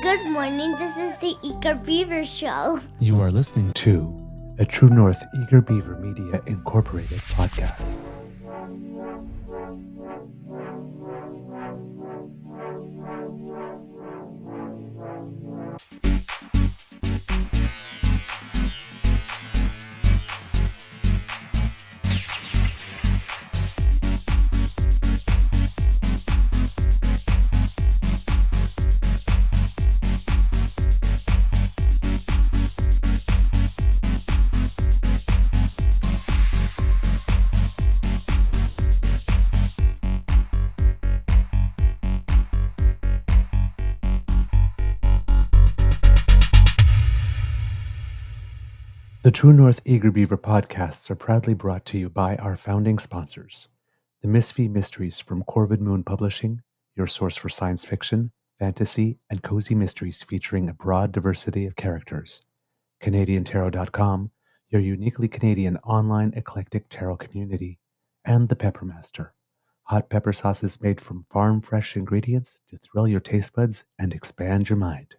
Good morning, this is the Eager Beaver Show. You are listening to a True North Eager Beaver Media Incorporated podcast. The True North Eager Beaver podcasts are proudly brought to you by our founding sponsors, the Misfit Mysteries from Corvid Moon Publishing, your source for science fiction, fantasy, and cozy mysteries featuring a broad diversity of characters, CanadianTarot.com, your uniquely Canadian online eclectic tarot community, and the Peppermaster, hot pepper sauces made from farm-fresh ingredients to thrill your taste buds and expand your mind.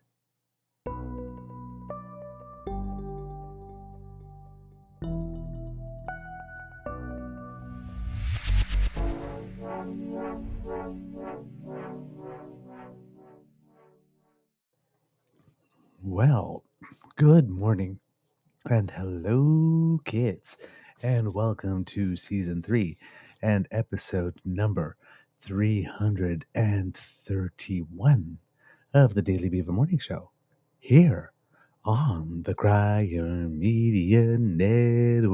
Well, good morning, and hello, kids, and welcome to Season 3 and episode number 331 of the Daily Beaver Morning Show, here on the Crier Media Network.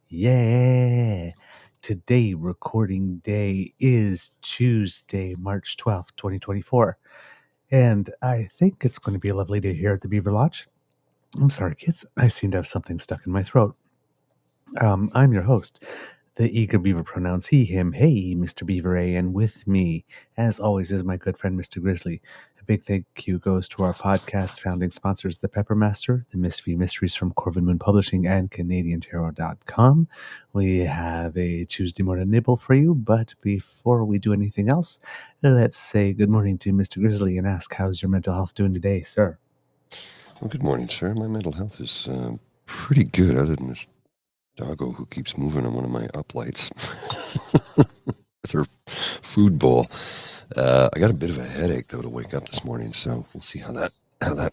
Yeah! Today, recording day is Tuesday, March 12th, 2024. And I think it's going to be a lovely day here at the Beaver Lodge. I'm sorry, kids. I seem to have something stuck in my throat. I'm your host, the Eager Beaver, pronouns he, him, hey, Mr. Beaver A, and with me, as always, is my good friend, Mr. Grizzly. A big thank you goes to our podcast founding sponsors, the Peppermaster, the Misfit Mysteries from Corvid Moon Publishing, and CanadianTarot.com. We have a Tuesday morning nibble for you, but before we do anything else, let's say good morning to Mr. Grizzly and ask, how's your mental health doing today, sir? Well, good morning, sir. My mental health is pretty good, other than this doggo who keeps moving on one of my uplights with her food bowl. I got a bit of a headache, though, to wake up this morning, so we'll see how that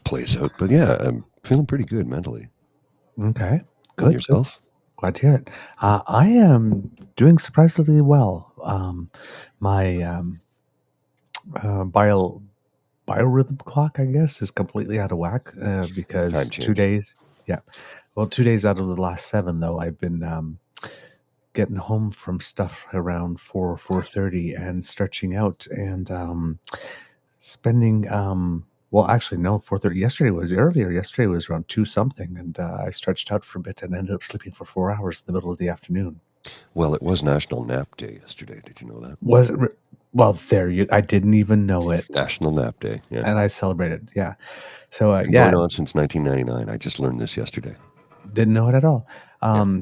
plays out. But yeah, I'm feeling pretty good mentally. Okay, good. And yourself? Good. Glad to hear it. I am doing surprisingly well. My biorhythm clock, I guess, is completely out of whack because Time 2 change. days. Yeah. Well, 2 days out of the last 7, though, I've been getting home from stuff around 4:30 and stretching out and spending. Well, actually, no, 4:30. Yesterday was earlier. Yesterday was around 2 something, and I stretched out for a bit and ended up sleeping for 4 hours in the middle of the afternoon. Well, it was National Nap Day yesterday. Did you know that? Was it? Well, there you. I didn't even know it. National Nap Day, yeah. And I celebrated, yeah. So, Been yeah. going on since 1999. I just learned this yesterday. Didn't know it at all.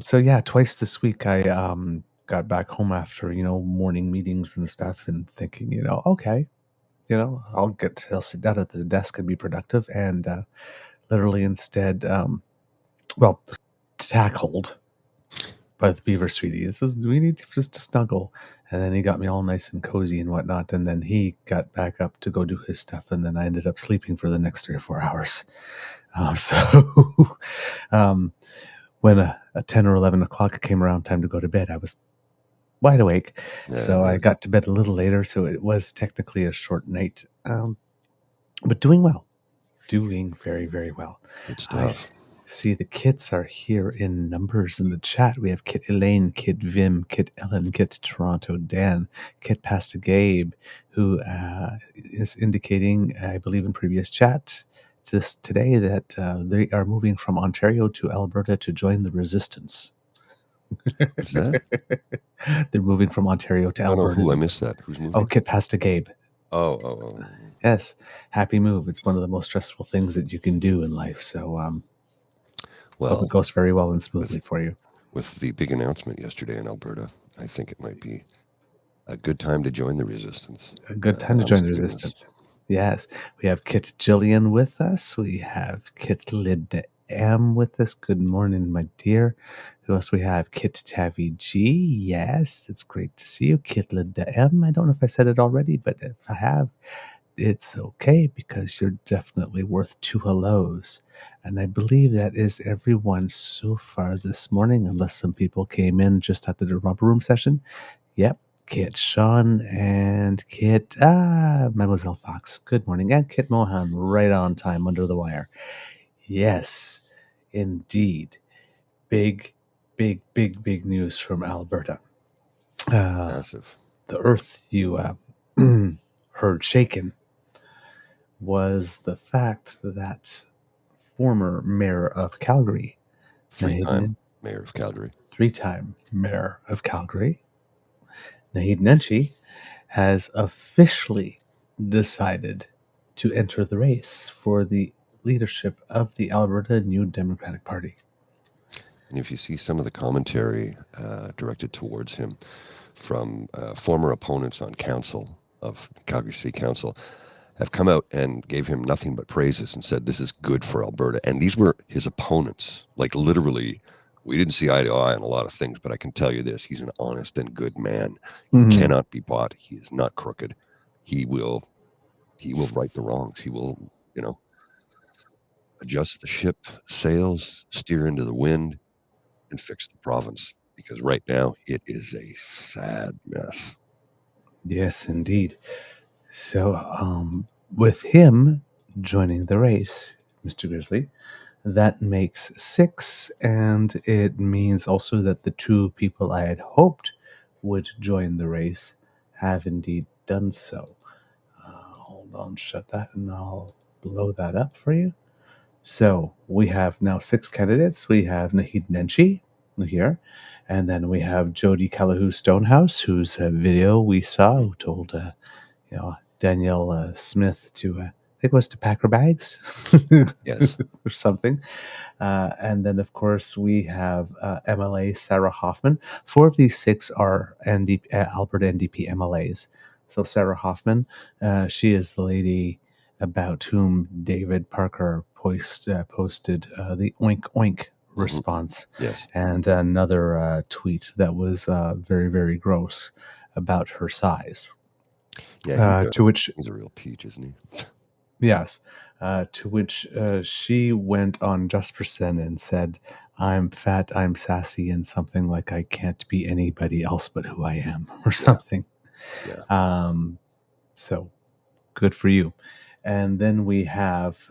So yeah, twice this week I got back home after, morning meetings and stuff and thinking, okay, I'll sit down at the desk and be productive, and literally instead, tackled by the Beaver sweetie. He says, we need just to snuggle. And then he got me all nice and cozy and whatnot. And then he got back up to go do his stuff. And then I ended up sleeping for the next 3 or 4 hours. When a 10 or 11 o'clock came around time to go to bed, I was wide awake. So I got to bed a little later. So it was technically a short night, but doing well. Doing very, very well. Good stuff. I see the kits are here in numbers in the chat. We have Kit Elaine, Kit Vim, Kit Ellen, Kit Toronto Dan, Kit Pasta Gabe, who is indicating, I believe in previous chat, today that they are moving from Ontario to Alberta to join the resistance. What's that? They're moving from Ontario to Alberta. Who? I missed that. Who's moving? Oh, Kit Pasta Gabe. Oh. Yes, happy move. It's one of the most stressful things that you can do in life. So, hope it goes very well and smoothly for you. With the big announcement yesterday in Alberta, I think it might be a good time to join the resistance. A good time to join the resistance. Yes, we have Kit Jillian with us. We have Kit Linda M with us. Good morning, my dear. Who else we have? Kit Tavi G. Yes, it's great to see you. Kit Linda M. I don't know if I said it already, but if I have, it's okay because you're definitely worth two hellos. And I believe that is everyone so far this morning, unless some people came in just at the rubber room session. Yep. Kit Sean and Kit Mademoiselle Fox. Good morning. And Kit Mohan right on time under the wire. Yes, indeed. Big news from Alberta. Massive. The earth you heard shaken was the fact that former mayor of Calgary, Three-time mayor of Calgary. three-time mayor of Calgary, Naheed Nenshi, has officially decided to enter the race for the leadership of the Alberta New Democratic Party. And if you see some of the commentary directed towards him from former opponents on council of Calgary City Council, have come out and gave him nothing but praises and said this is good for Alberta. And these were his opponents. Like literally, we didn't see eye to eye on a lot of things, but I can tell you this, he's an honest and good man. He cannot be bought. He is not crooked. He will right the wrongs. He will, adjust the ship sails, steer into the wind, and fix the province. Because right now it is a sad mess. Yes, indeed. So, with him joining the race, Mr. Grizzly, that makes 6, and it means also that the two people I had hoped would join the race have indeed done so. Hold on, shut that, and I'll blow that up for you. So we have now 6 candidates. We have Naheed Nenshi here, and then we have Jody Calahoo Stonehouse, whose video we saw, who told Danielle Smith to, I think it was to pack her bags, Yes, or something. And then, of course, we have MLA Sarah Hoffman. 4 of these 6 are Alberta NDP MLAs. So Sarah Hoffman, she is the lady about whom David Parker posted the oink oink response. Yes. And another tweet that was very, very gross about her size. Yeah, To which he's a real peach, isn't he? Yes. To which she went on Just for Sin and said, I'm fat, I'm sassy, and something like I can't be anybody else but who I am, or something. Yeah. So good for you. And then we have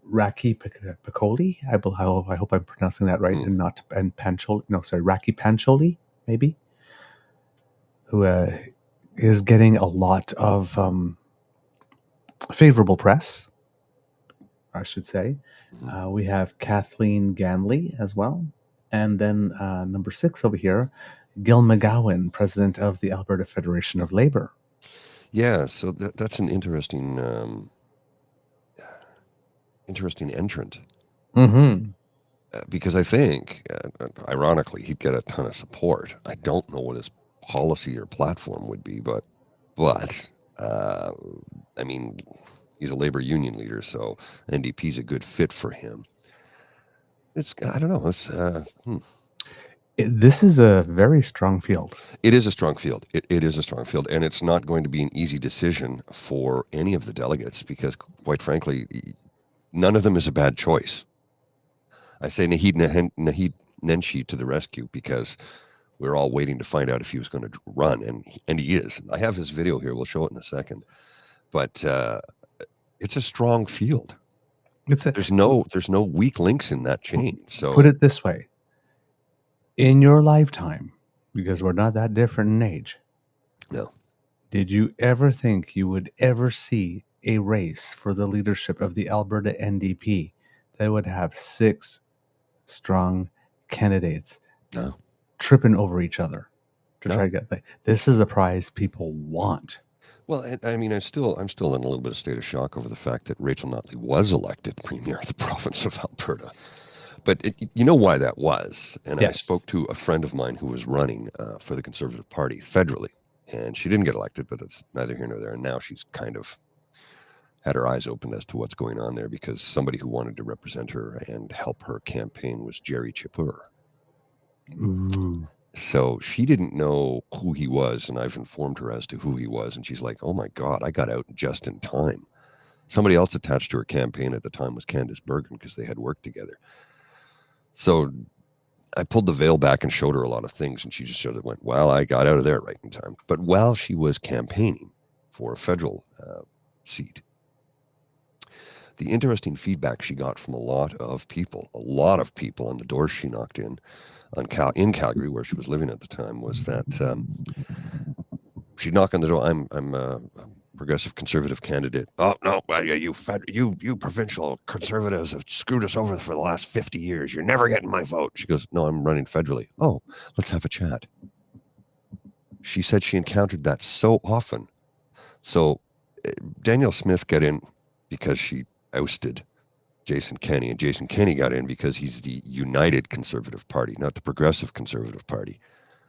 Raki Piccoli. I hope I'm pronouncing that right, and Pancholi. No, sorry, Raki Pancholi, maybe, who is getting a lot of favorable press, I should say. We have Kathleen Ganley as well. And then number 6 over here, Gil McGowan, president of the Alberta Federation of Labor. Yeah, so that's an interesting entrant. Mm-hmm. Because I think, ironically, he'd get a ton of support. I don't know what his policy or platform would be, but I mean, he's a labor union leader, so NDP is a good fit for him. I don't know. This is a very strong field. It is a strong field. It is a strong field, and it's not going to be an easy decision for any of the delegates because, quite frankly, none of them is a bad choice. I say Naheed Nenshi to the rescue because we're all waiting to find out if he was going to run, and he is. I have his video here. We'll show it in a second. But it's a strong field. There's no weak links in that chain. So put it this way. In your lifetime, because we're not that different in age. No. Did you ever think you would ever see a race for the leadership of the Alberta NDP that would have 6 strong candidates tripping over each other to try to get this is a prize people want? Well, I mean, I'm still in a little bit of state of shock over the fact that Rachel Notley was elected premier of the province of Alberta. But you know why that was. And yes. I spoke to a friend of mine who was running for the Conservative Party federally, and she didn't get elected, but that's neither here nor there. And now she's kind of had her eyes opened as to what's going on there, because somebody who wanted to represent her and help her campaign was Jerry Chipper. Ooh. So she didn't know who he was, and I've informed her as to who he was, and she's like, oh my God, I got out just in time. Somebody else attached to her campaign at the time was Candace Bergen, because they had worked together. So I pulled the veil back and showed her a lot of things, and she just sort of went, well, I got out of there right in time. But while she was campaigning for a federal seat, the interesting feedback she got from a lot of people on the doors she knocked in Calgary, where she was living at the time, was that she'd knock on the door. I'm a progressive conservative candidate. Oh no, you provincial conservatives have screwed us over for the last 50 years. You're never getting my vote. She goes, no, I'm running federally. Oh, let's have a chat. She said she encountered that so often. So Danielle Smith got in because she ousted Jason Kenney, and Jason Kenney got in because he's the United Conservative Party, not the Progressive Conservative Party.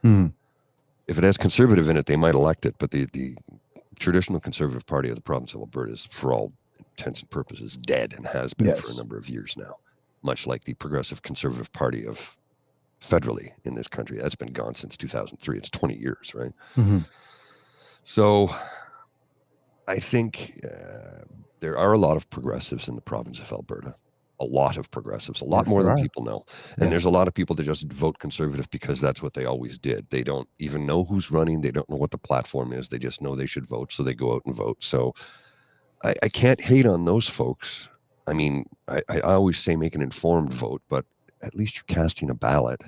If it has conservative in it, they might elect it, but the traditional Conservative Party of the province of Alberta is, for all intents and purposes, dead, and has been for a number of years now, much like the Progressive Conservative Party of federally in this country. That's been gone since 2003. It's 20 years, right? So I think there are a lot of progressives in the province of Alberta. A lot of progressives, a lot more than people know. And there's a lot of people that just vote conservative because that's what they always did. They don't even know who's running. They don't know what the platform is. They just know they should vote, so they go out and vote. So I can't hate on those folks. I mean, I always say make an informed vote, but at least you're casting a ballot.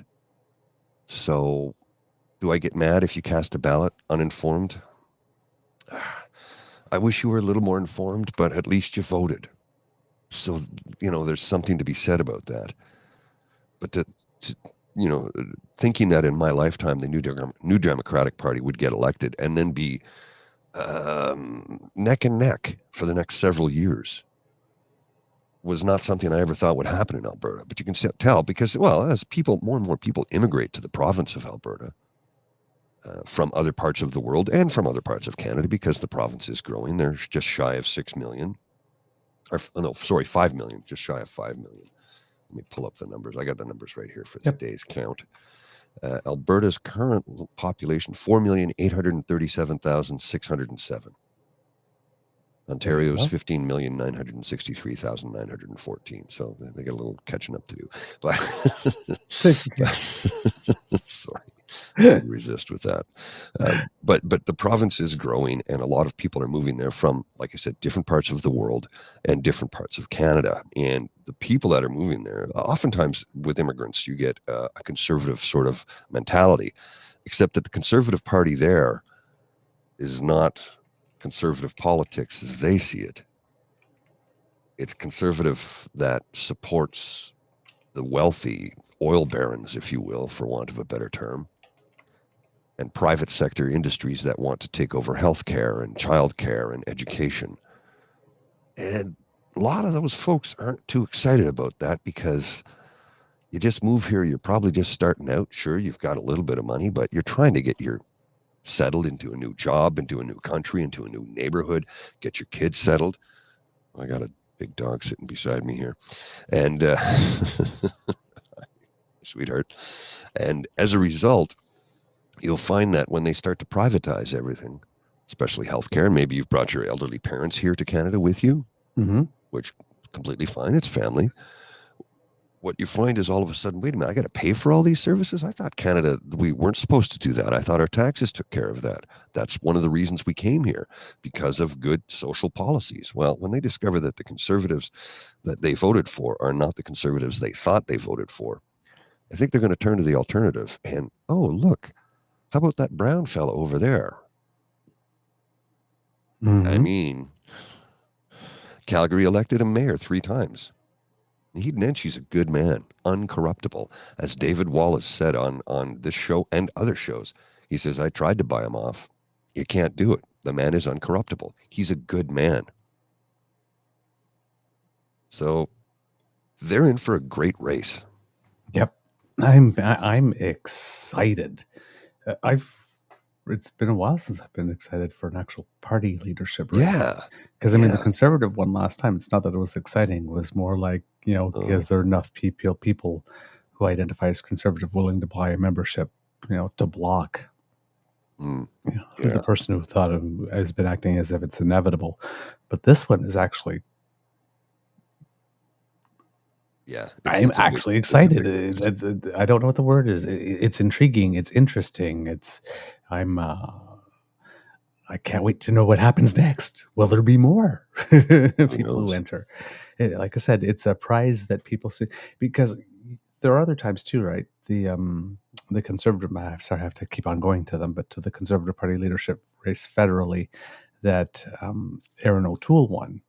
So do I get mad if you cast a ballot uninformed? I wish you were a little more informed, but at least you voted. So, there's something to be said about that. But to thinking that in my lifetime, the New Democratic Party would get elected and then be neck and neck for the next several years was not something I ever thought would happen in Alberta. But you can tell because, as more and more people immigrate to the province of Alberta from other parts of the world and from other parts of Canada, because the province is growing. They're just shy of 6 million. 5 million, just shy of 5 million. Let me pull up the numbers. I got the numbers right here for today's count. Alberta's current population, 4,837,607. Ontario's 15,963,914. So they got a little catching up to do. But sorry. Resist with that. But the province is growing, and a lot of people are moving there from, like I said, different parts of the world and different parts of Canada. And the people that are moving there, oftentimes with immigrants, you get a conservative sort of mentality, except that the Conservative Party there is not conservative politics as they see it. It's conservative that supports the wealthy oil barons, if you will, for want of a better term, and private sector industries that want to take over healthcare and childcare and education. And a lot of those folks aren't too excited about that, because you just move here, you're probably just starting out. Sure, you've got a little bit of money, but you're trying to get settled into a new job, into a new country, into a new neighborhood, get your kids settled. I got a big dog sitting beside me here. And sweetheart. And as a result, you'll find that when they start to privatize everything, especially healthcare, and maybe you've brought your elderly parents here to Canada with you, which is completely fine. It's family. What you find is all of a sudden, wait a minute, I got to pay for all these services? I thought Canada, we weren't supposed to do that. I thought our taxes took care of that. That's one of the reasons we came here, because of good social policies. Well, when they discover that the conservatives that they voted for are not the conservatives they thought they voted for, I think they're going to turn to the alternative. And, oh, look, how about that brown fellow over there? I mean, Calgary elected a mayor 3 times. Naheed Nenshi's a good man, uncorruptible. As David Wallace said on this show and other shows, he says, I tried to buy him off. You can't do it. The man is uncorruptible. He's a good man. So they're in for a great race. Yep. I'm excited. I've it's been a while since I've been excited for an actual party leadership race. Yeah. Because I mean, the Yeah. Conservative one last time, it's not that it was exciting. It was more like, is there enough people who identify as Conservative willing to buy a membership, to block the person who thought has been acting as if it's inevitable. But this one is actually, I'm actually excited. I don't know what the word is. It's intriguing. It's interesting. I can't wait to know what happens next. Will there be more people who enter? Like I said, it's a prize that people see, because there are other times too, right? The Conservative, sorry, I have to keep on going to them, but to the Conservative Party leadership race federally that Aaron O'Toole won.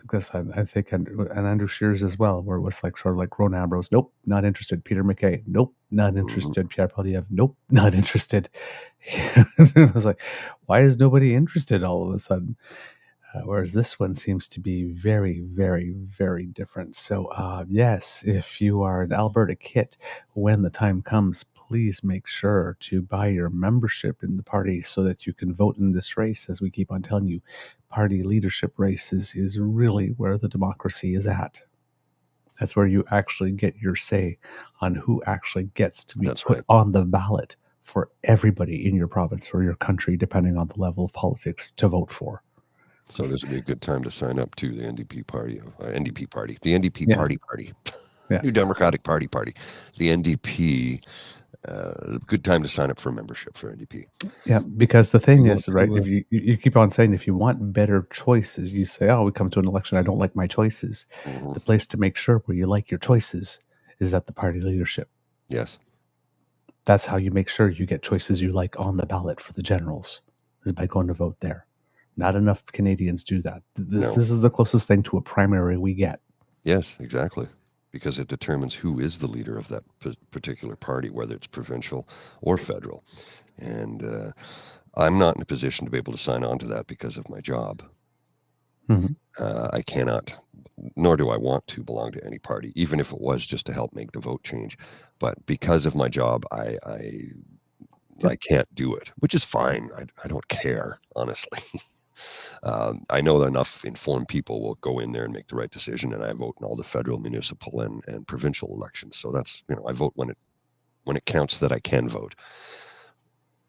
Because I think, and Andrew Scheers as well, where it was like sort of like Ron Ambrose, nope, not interested. Peter MacKay, nope, not interested. Pierre Poilievre, nope, not interested. I was like, why is nobody interested all of a sudden? Whereas this one seems to be very, very, very different. So yes, if you are an Alberta kit, when the time comes, please make sure to buy your membership in the party so that you can vote in this race. As we keep on telling you, party leadership races is really where the democracy is at. That's where you actually get your say on who actually gets to be put on the ballot for everybody in your province or your country, depending on the level of politics, to vote for. So this would be a good time to sign up to the NDP party, the NDP party. Yeah. New Democratic Party. The NDP, good time to sign up for membership for NDP. Yeah, because the thing is, right, if you keep on saying, if you want better choices, you say, oh, we come to an election, I don't like my choices. The place to make sure where you like your choices is at the party leadership. Yes. That's how you make sure you get choices you like on the ballot for the generals, is by going to vote there. Not enough Canadians do that. This is the closest thing to a primary we get. Yes, exactly. Because it determines who is the leader of that particular party, whether it's provincial or federal. And I'm not in a position to be able to sign on to that because of my job. I cannot, nor do I want to belong to any party, even if it was just to help make the vote change. But because of my job, I can't do it, which is fine. I don't care, honestly. I know that enough informed people will go in there and make the right decision, and I vote in all the federal, municipal, and provincial elections. So that's, I vote when it counts that I can vote.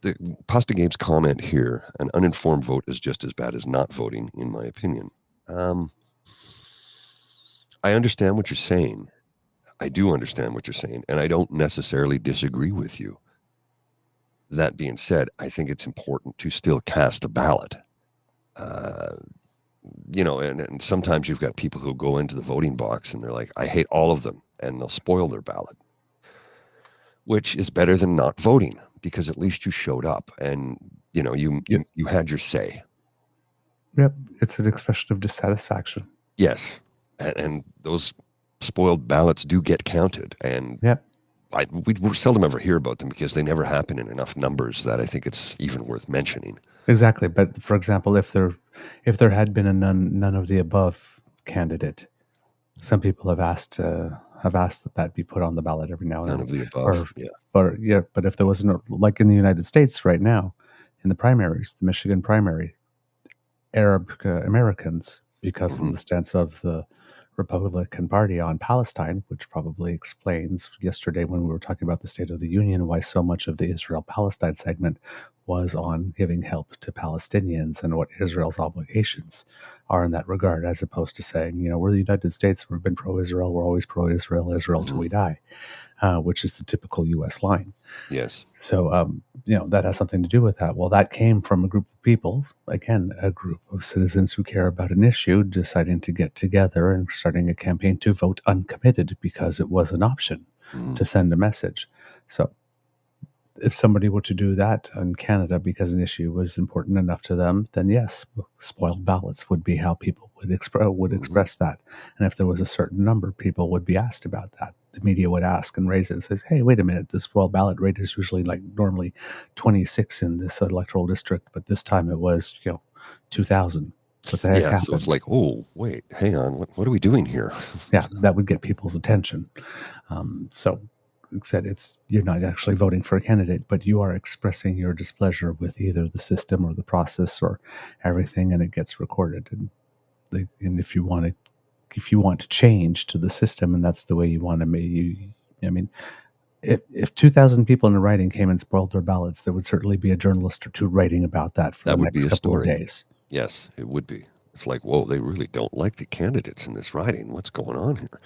The Pasta Games comment here: an uninformed vote is just as bad as not voting, in my opinion. I understand what you're saying. I do understand what you're saying, and I don't necessarily disagree with you. That being said, I think it's important to still cast a ballot. And sometimes you've got people who go into the voting box and they're like, I hate all of them, and they'll spoil their ballot, which is better than not voting, because at least you showed up and, you had your say. Yep. It's an expression of dissatisfaction. Yes. And those spoiled ballots do get counted. And we seldom ever hear about them because they never happen in enough numbers that I think it's even worth mentioning. Exactly. But for example, if there had been a none of the above candidate, some people have asked that be put on the ballot every now and then. None of the above. But if there wasn't, like in the United States right now, in the primaries, the Michigan primary, Arab Americans, because of the stance of the Republican Party on Palestine, which probably explains yesterday when we were talking about the State of the Union, why so much of the Israel-Palestine segment was on giving help to Palestinians and what Israel's obligations are in that regard, as opposed to saying, we're the United States, we've been pro-Israel, we're always pro-Israel, Israel till we die, which is the typical U.S. line. Yes. So, that has something to do with that. Well, that came from a group of people, again, a group of citizens who care about an issue, deciding to get together and starting a campaign to vote uncommitted because it was an option to send a message. So if somebody were to do that in Canada because an issue was important enough to them, then yes, spoiled ballots would be how people would express that. And if there was a certain number, people would be asked about that. The media would ask and raise it and says, hey, wait a minute, the spoiled ballot rate is usually normally 26 in this electoral district, but this time it was, 2,000. What the heck happened? So it's like, oh, wait, hang on, what are we doing here? Yeah, that would get people's attention. So said, you're not actually voting for a candidate, but you are expressing your displeasure with either the system or the process or everything, and it gets recorded. And if you want to change to the system, and that's the way you want to make I mean, if 2,000 people in a riding came and spoiled their ballots, there would certainly be a journalist or two writing about that for the next couple of days. Yes, it would be. It's like, whoa, they really don't like the candidates in this riding. What's going on here?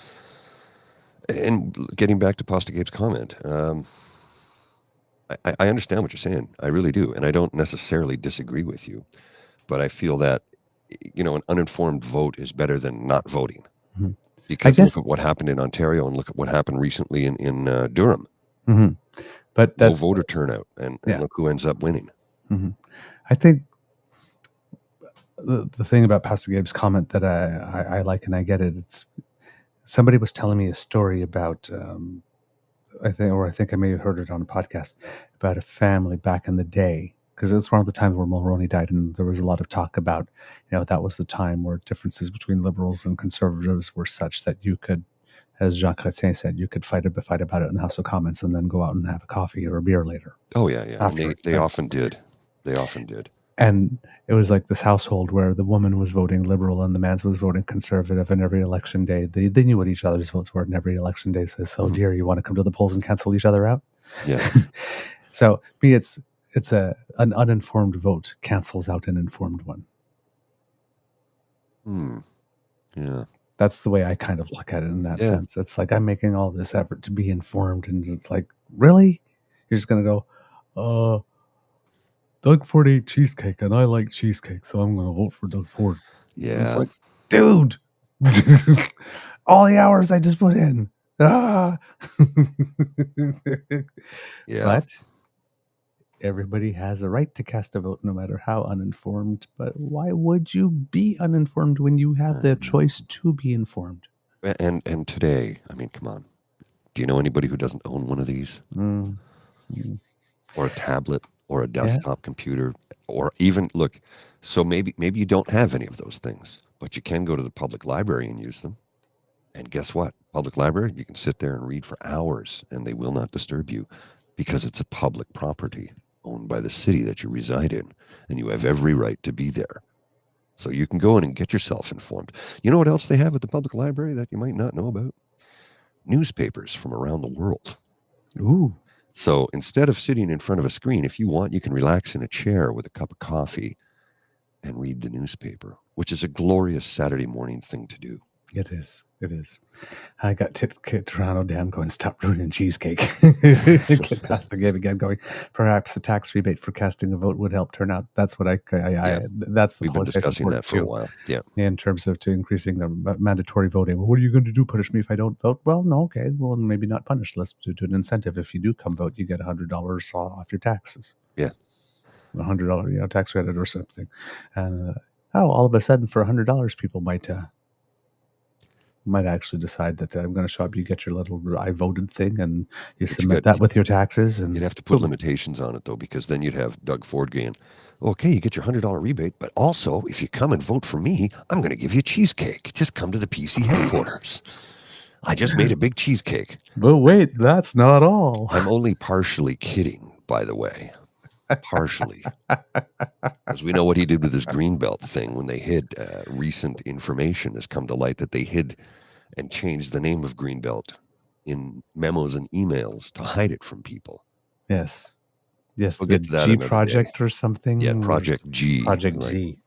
And getting back to Pasta Gabe's comment, I understand what you're saying. I really do. And I don't necessarily disagree with you. But I feel that, an uninformed vote is better than not voting. Mm-hmm. Because look at what happened in Ontario and look at what happened recently in Durham. Mm-hmm. But that's low voter turnout, and look who ends up winning. Mm-hmm. I think the thing about Pastor Gabe's comment that I like, and I get it, it's somebody was telling me a story about, I think I may have heard it on a podcast, about a family back in the day, because it was one of the times where Mulroney died, and there was a lot of talk about, that was the time where differences between liberals and conservatives were such that you could, as Jean Chrétien said, you could fight about it in the House of Commons and then go out and have a coffee or a beer later. Oh, yeah. And they often did. They often did. And it was like this household where the woman was voting liberal and the man was voting conservative, and every election day, they knew what each other's votes were, and every election day says, "Oh dear, you want to come to the polls and cancel each other out?" Yeah. So, it's an uninformed vote cancels out an informed one. Yeah. That's the way I kind of look at it in that sense. It's like I'm making all this effort to be informed, and it's like, really? You're just going to go, Doug Ford ate cheesecake, and I like cheesecake, so I'm going to vote for Doug Ford. Yeah. It's like, dude, all the hours I just put in. Yeah. But everybody has a right to cast a vote, no matter how uninformed. But why would you be uninformed when you have the choice to be informed? And today, I mean, come on. Do you know anybody who doesn't own one of these? Or a tablet? Or a desktop computer, or even so maybe you don't have any of those things, but you can go to the public library and use them. And guess what? Public library, you can sit there and read for hours, and they will not disturb you because it's a public property owned by the city that you reside in, and you have every right to be there. So you can go in and get yourself informed. You know what else they have at the public library that you might not know about? Newspapers from around the world. Ooh. So instead of sitting in front of a screen, if you want, you can relax in a chair with a cup of coffee and read the newspaper, which is a glorious Saturday morning thing to do. It is. It is. I got Toronto Dan going, stop ruining cheesecake. Get past the game again going, perhaps the tax rebate for casting a vote would help turn out. That's what that's the We've been discussing that for a while. Yeah. In terms of to increasing the mandatory voting. Well, what are you going to do? Punish me if I don't vote? Well, no. Okay. Well, maybe not punish. Let's do an incentive. If you do come vote, you get $100 off your taxes. Yeah. $100, tax credit or something. And all of a sudden for $100, people might actually decide that I'm going to show up. You get your little I voted thing, and you submit that with your taxes. And you'd have to put limitations on it, though, because then you'd have Doug Ford going, okay, you get your $100 rebate, but also if you come and vote for me, I'm going to give you a cheesecake. Just come to the PC headquarters. I just made a big cheesecake. But wait, that's not all. I'm only partially kidding, by the way. Partially. Because we know what he did with his Greenbelt thing when they hid recent information has come to light that they hid and changed the name of Greenbelt in memos and emails to hide it from people. Yes. Yes, we'll the get to that G project day. Or something. Yeah, Project G. Project G.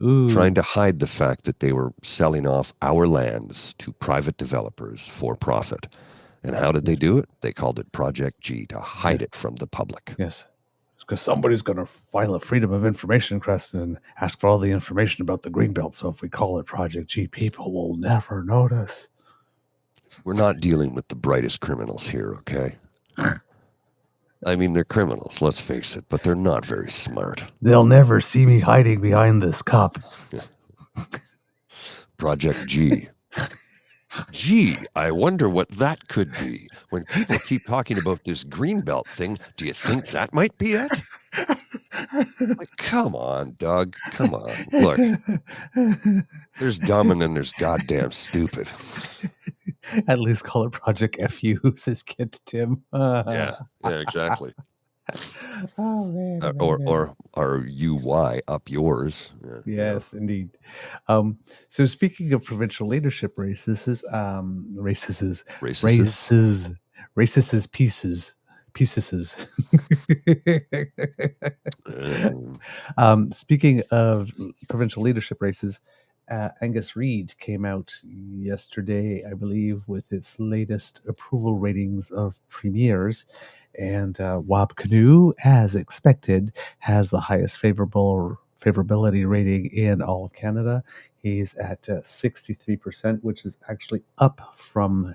Ooh. Trying to hide the fact that they were selling off our lands to private developers for profit. And how did they do it? They called it Project G to hide it from the public. Yes. Because somebody's going to file a Freedom of Information request and ask for all the information about the Greenbelt. So if we call it Project G, people will never notice. We're not dealing with the brightest criminals here, okay? I mean, they're criminals, let's face it, but they're not very smart. They'll never see me hiding behind this cup. Project G. Gee, I wonder what that could be. When people keep talking about this Greenbelt thing, do you think that might be it? Like, come on, Doug. Come on. Look, there's dumb and then there's goddamn stupid. At least call it Project FU, says Kid Tim. Yeah, exactly. Oh, man. Or UY up yours. Yes, indeed. So speaking of provincial leadership races, races, Racists? pieces. Um, Speaking of provincial leadership races, Angus Reid came out yesterday, I believe, with its latest approval ratings of premiers. And Wab Kinew, as expected, has the highest favorability rating in all of Canada. He's at 63%, which is actually up from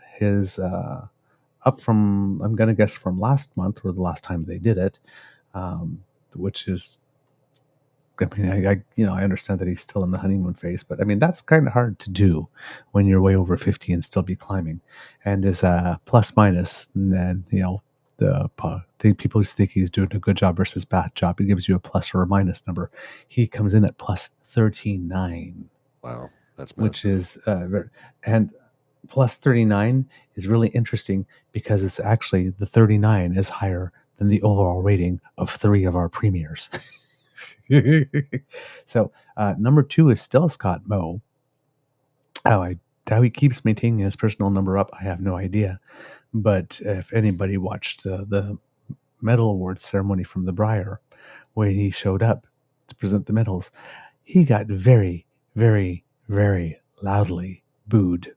I'm going to guess from last month or the last time they did it, which is, I mean, I understand that he's still in the honeymoon phase, but I mean, that's kind of hard to do when you're way over 50 and still be climbing. And is plus minus, and then, the people who think he's doing a good job versus bad job, it gives you a plus or a minus number. He comes in at plus 39. Wow, that's massive. Which is and plus 39 is really interesting because it's actually the 39 is higher than the overall rating of 3 of our premiers. So number 2 is still Scott Moe. How he keeps maintaining his personal number up, I have no idea. But if anybody watched the medal awards ceremony from the Briar, when he showed up to present the medals, he got very, very, very loudly booed.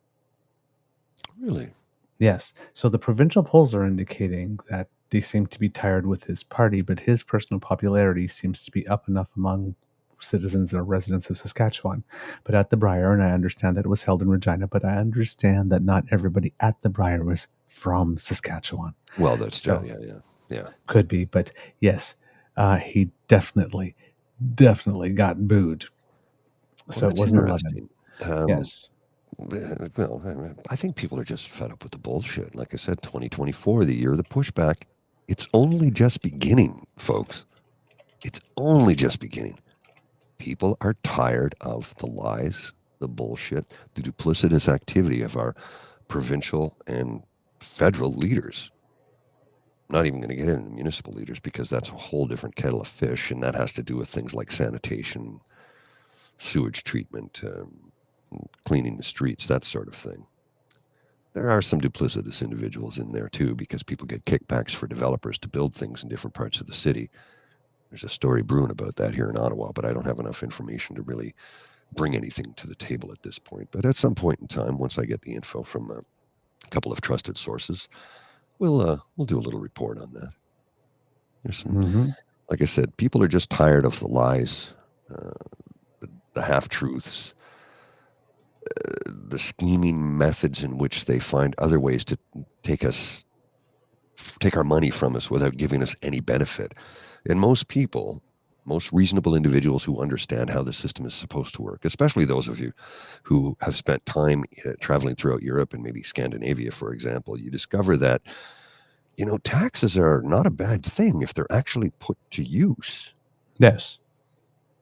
Really? Yes. So the provincial polls are indicating that they seem to be tired with his party, but his personal popularity seems to be up enough among citizens or residents of Saskatchewan. But at the Briar, and I understand that it was held in Regina, but I understand that not everybody at the Briar was from Saskatchewan. Well, that's So, yeah. Could be, but yes, he definitely got booed. Well, So it wasn't 11. Yes. Well, I think people are just fed up with the bullshit. Like I said, 2024, the year of the pushback. It's only just beginning, folks. It's only just beginning. People are tired of the lies, the bullshit, the duplicitous activity of our provincial and federal leaders. I'm not even going to get into municipal leaders because that's a whole different kettle of fish, and that has to do with things like sanitation, sewage treatment, cleaning the streets, that sort of thing. There are some duplicitous individuals in there too, because people get kickbacks for developers to build things in different parts of the city. There's a story brewing about that here in Ottawa, but I don't have enough information to really bring anything to the table at this point. But at some point in time, once I get the info from a couple of trusted sources, we'll do a little report on that. There's some, like I said, people are just tired of the lies, the half-truths, the scheming methods in which they find other ways to take our money from us without giving us any benefit. And most people, most reasonable individuals who understand how the system is supposed to work, especially those of you who have spent time traveling throughout Europe and maybe Scandinavia, for example, you discover that, taxes are not a bad thing if they're actually put to use. Yes.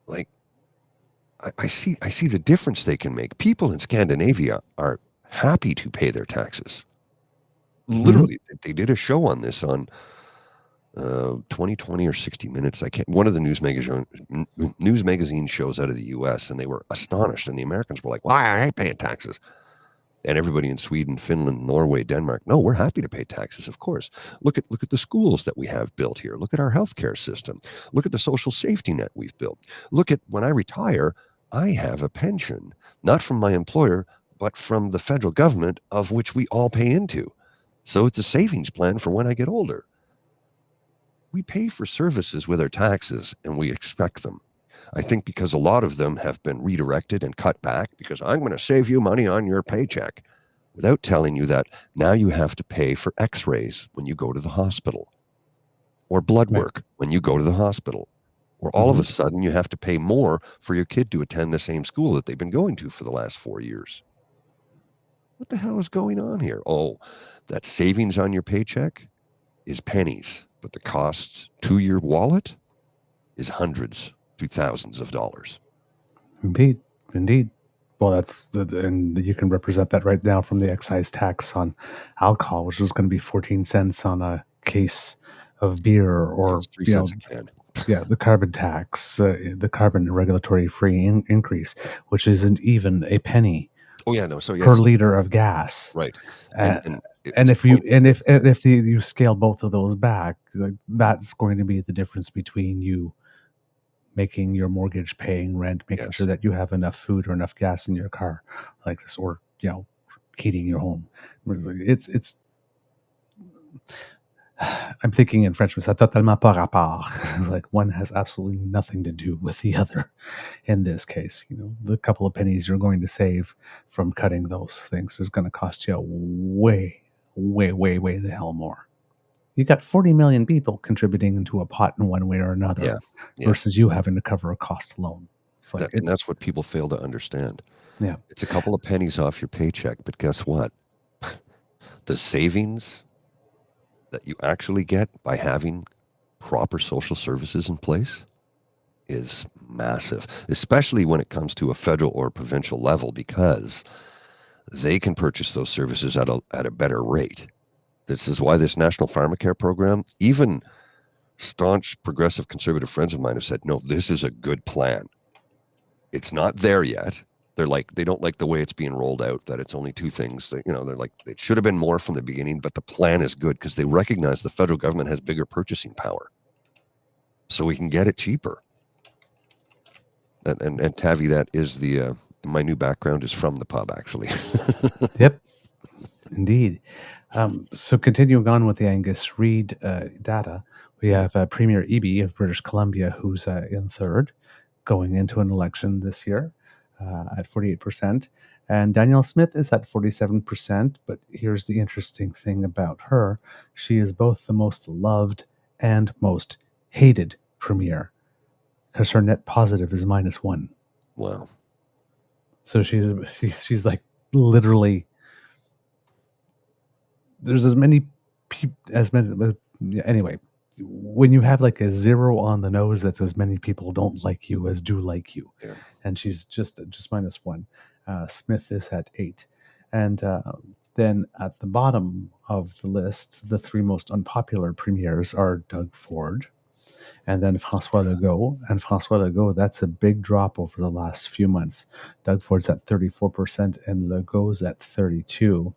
Like, I see the difference they can make. People in Scandinavia are happy to pay their taxes. Literally, they did a show on this on 2020 or 60 Minutes. One of the news magazine shows out of the U.S. and they were astonished, and the Americans were like, "Why I ain't paying taxes?" And everybody in Sweden, Finland, Norway, Denmark, no, we're happy to pay taxes, of course. Look at the schools that we have built here. Look at our healthcare system. Look at the social safety net we've built. Look at when I retire, I have a pension, not from my employer, but from the federal government, of which we all pay into. So it's a savings plan for when I get older. We pay for services with our taxes, and we expect them. I think because a lot of them have been redirected and cut back because I'm going to save you money on your paycheck, without telling you that now you have to pay for x-rays when you go to the hospital, or blood work when you go to the hospital, or all of a sudden you have to pay more for your kid to attend the same school that they've been going to for the last 4 years. What the hell is going on here? Oh, that savings on your paycheck is pennies, but the costs to your wallet is hundreds to thousands of dollars. Indeed. Well, and you can represent that right now from the excise tax on alcohol, which is going to be 14 cents on a case of beer, or It's 3 cents a can. the carbon tax, the carbon regulatory free increase, which isn't even a penny Oh yeah, no. So per yes, liter of gas. right. And It's if you scale both of those back, like, that's going to be the difference between you making your mortgage, paying rent, making sure that you have enough food or enough gas in your car, like this, or heating your home. It's I'm thinking in French, mais ça totalement pas rapport. Like, one has absolutely nothing to do with the other. In this case, the couple of pennies you're going to save from cutting those things is going to cost you way, way, way, way the hell more. You got 40 million people contributing into a pot in one way or another, versus you having to cover a cost alone. It's like, and that's what people fail to understand. Yeah. It's a couple of pennies off your paycheck, but guess what? The savings that you actually get by having proper social services in place is massive, especially when it comes to a federal or provincial level, because they can purchase those services at a better rate. This is why this National Pharmacare program, even staunch progressive conservative friends of mine have said, no, this is a good plan. It's not there yet. They don't like the way it's being rolled out, that it's only two things. They're like, it should have been more from the beginning, but the plan is good because they recognize the federal government has bigger purchasing power. So we can get it cheaper. And Tavi, that is my new background is from the pub, actually. Yep, indeed. So continuing on with the Angus Reid data, we have Premier Eby of British Columbia, who's in third, going into an election this year at 48%. And Danielle Smith is at 47%. But here's the interesting thing about her. She is both the most loved and most hated premier, because her net positive is -1. Wow. So she's like, literally, there's as many people anyway, when you have like a 0 on the nose, that's as many people don't like you as do like you. Yeah. And she's just -1. Smith is at 8. And then at the bottom of the list, the 3 most unpopular premiers are Doug Ford and then François Legault. And François Legault, that's a big drop over the last few months. Doug Ford's at 34% and Legault's at 32%.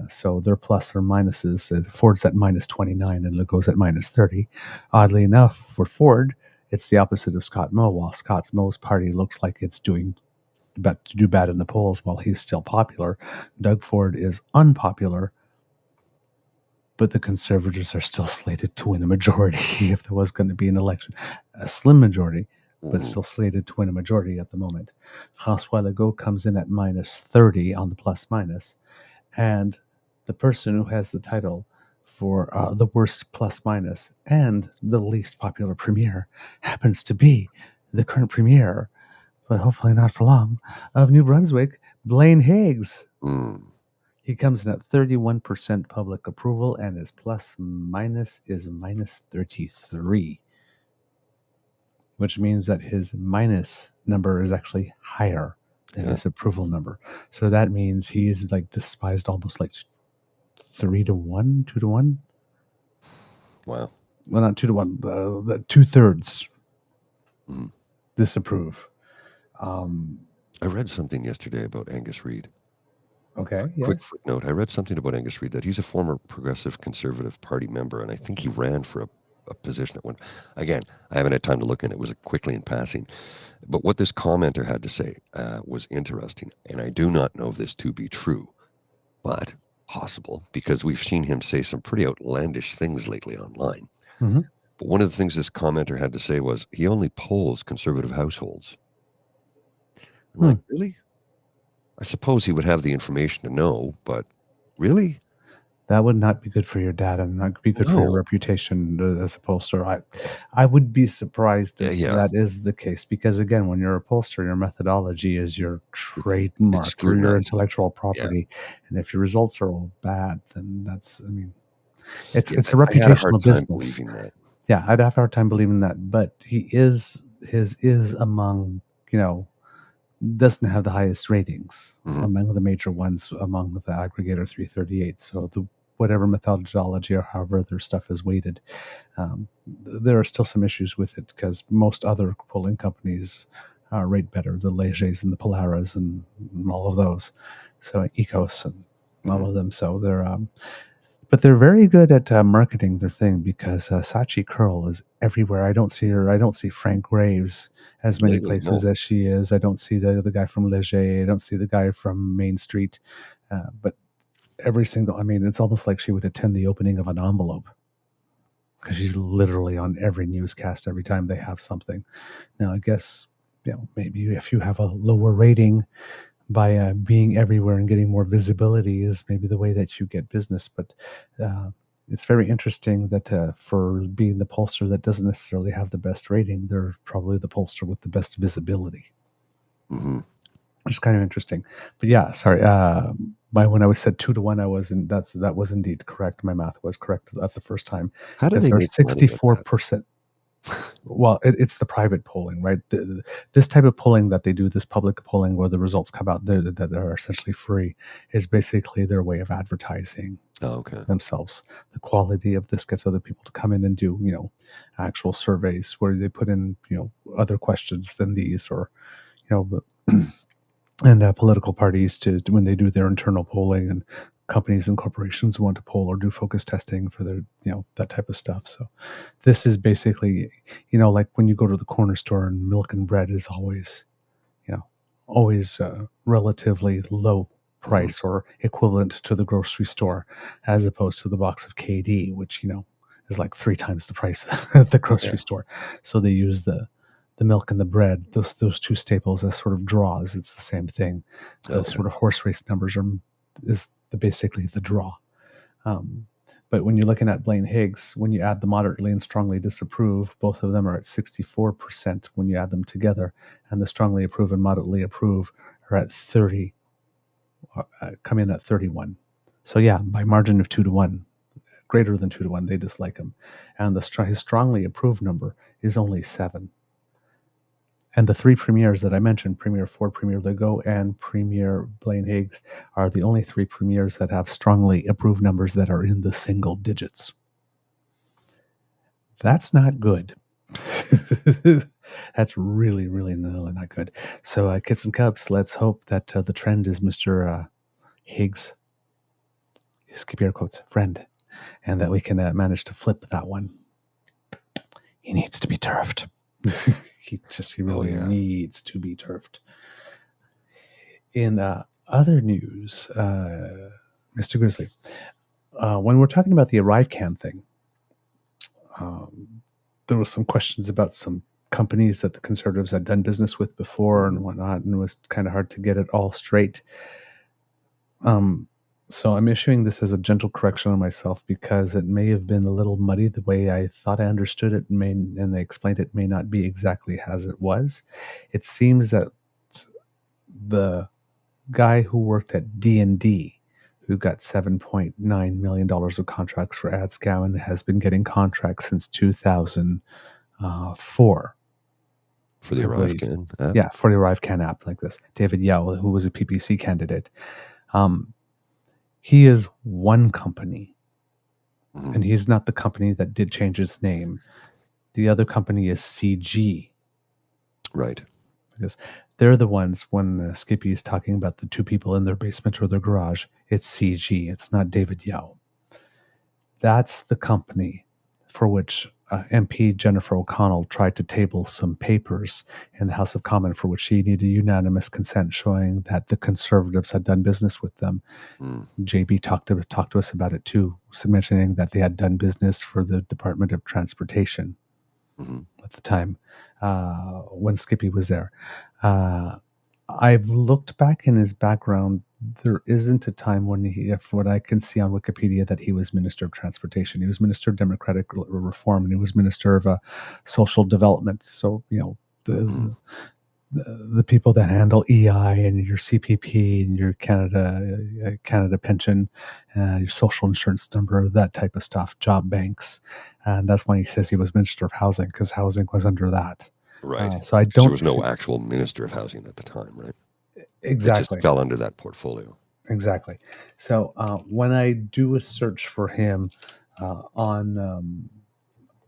So they're plus or minuses. Ford's at -29 and Legault's at -30. Oddly enough, for Ford, it's the opposite of Scott Moe. While Scott Moe's party looks like it's about to do bad in the polls while he's still popular, Doug Ford is unpopular, but the Conservatives are still slated to win a majority if there was going to be an election. A slim majority, but still slated to win a majority at the moment. François Legault comes in at -30 on the plus minus. And the person who has the title for the worst plus minus and the least popular premier happens to be the current premier, but hopefully not for long, of New Brunswick, Blaine Higgs. He comes in at 31% public approval, and his plus minus is -33, which means that his minus number is actually higher than his approval number. So that means he's like despised almost like 3-1, 2-1. Wow. Well, not 2-1. The 2/3 disapprove. I read something yesterday about Angus Reid. Okay. Quick footnote. I read something about Angus Reid that he's a former Progressive Conservative Party member, and I think he ran for a position at one. Again, I haven't had time to look in. It was quickly in passing. But what this commenter had to say was interesting, and I do not know this to be true, but possible, because we've seen him say some pretty outlandish things lately online. But one of the things this commenter had to say was he only polls conservative households. I'm like, really? I suppose he would have the information to know, but really? That would not be good for your data and not be good for your reputation as a pollster. I would be surprised if that is the case, because, again, when you're a pollster, your methodology is your trademark or your intellectual property. And if your results are all bad, then that's, it's a reputational business. Yeah, I'd have a hard time believing that. But his is among, doesn't have the highest ratings Mhm. among the major ones among the aggregator 338. So whatever methodology or however their stuff is weighted, there are still some issues with it because most other polling companies rate better, the Legers and the Polaras and all of those. So Ecos and all of them. So but they're very good at marketing their thing because Sachi Curl is everywhere. I don't see her. I don't see Frank Graves as many Lately, places no. as she is. I don't see the guy from Leger. I don't see the guy from Main Street. But every single, I mean, it's almost like she would attend the opening of an envelope because she's literally on every newscast every time they have something. Now, I guess, maybe if you have a lower rating, by being everywhere and getting more visibility is maybe the way that you get business. But it's very interesting that for being the pollster that doesn't necessarily have the best rating, they're probably the pollster with the best visibility. Mm-hmm. Which is kind of interesting. But yeah, sorry. When I was said 2-1, that was indeed correct. My math was correct at the first time. How do Because they there's make money with that? 64%. Well, it's the private polling, right? This type of polling that they do, this public polling where the results come out there that are essentially free, is basically their way of advertising themselves. The quality of this gets other people to come in and do, actual surveys where they put in, other questions than these, or, and political parties to when they do their internal polling, and companies and corporations want to poll or do focus testing for their, that type of stuff. So this is basically, like when you go to the corner store and milk and bread is always, relatively low price or equivalent to the grocery store, as opposed to the box of KD, which, is like 3 times the price at the grocery store. So they use the milk and the bread, those two staples, as sort of draws. It's the same thing. The sort of horse race numbers is basically the draw. But when you're looking at Blaine Higgs, when you add the moderately and strongly disapprove, both of them are at 64% when you add them together, and the strongly approve and moderately approve are at 30, come in at 31. So yeah, by margin of 2-1, greater than 2-1, they dislike him, and his strongly approved number is only 7. And the 3 premiers that I mentioned, Premier Ford, Premier Legault, and Premier Blaine Higgs, are the only 3 premiers that have strongly approved numbers that are in the single digits. That's not good. That's really, really not good. So, Kits and Cubs, let's hope that the trend is Mr. Higgs, skip air quotes, friend, and that we can manage to flip that one. He needs to be turfed. He really needs to be turfed. In other news, Mr. Grizzly, when we're talking about the ArriveCAN thing, there was some questions about some companies that the Conservatives had done business with before and whatnot, and it was kind of hard to get it all straight. So I'm issuing this as a gentle correction on myself because it may have been a little muddy the way I thought I understood it, and I explained it may not be exactly as it was. It seems that the guy who worked at D&D, who got $7.9 million of contracts for ArriveCAN, has been getting contracts since 2004. For the ArriveCAN app? Yeah, for the ArriveCAN app like this. David Yao, who was a PPC candidate. He is one company, and he's not the company that did change its name. The other company is CG. Right. Because they're the ones, when Skippy is talking about the 2 people in their basement or their garage, it's CG. It's not David Yao. That's the company for which MP Jennifer O'Connell tried to table some papers in the House of Commons for which she needed unanimous consent, showing that the Conservatives had done business with them. JB talked to us about it too, mentioning that they had done business for the Department of Transportation at the time when Skippy was there. I've looked back in his background. There isn't a time when what I can see on Wikipedia, that he was Minister of Transportation. He was Minister of Democratic Reform, and he was Minister of Social Development. So, the people that handle EI and your CPP and your Canada pension, your social insurance number, that type of stuff, job banks. And that's why he says he was Minister of Housing, because housing was under that. Right. So I There don't was no see, actual minister of housing at the time, right? It just exactly. fell under that portfolio. Exactly. So when I do a search for him on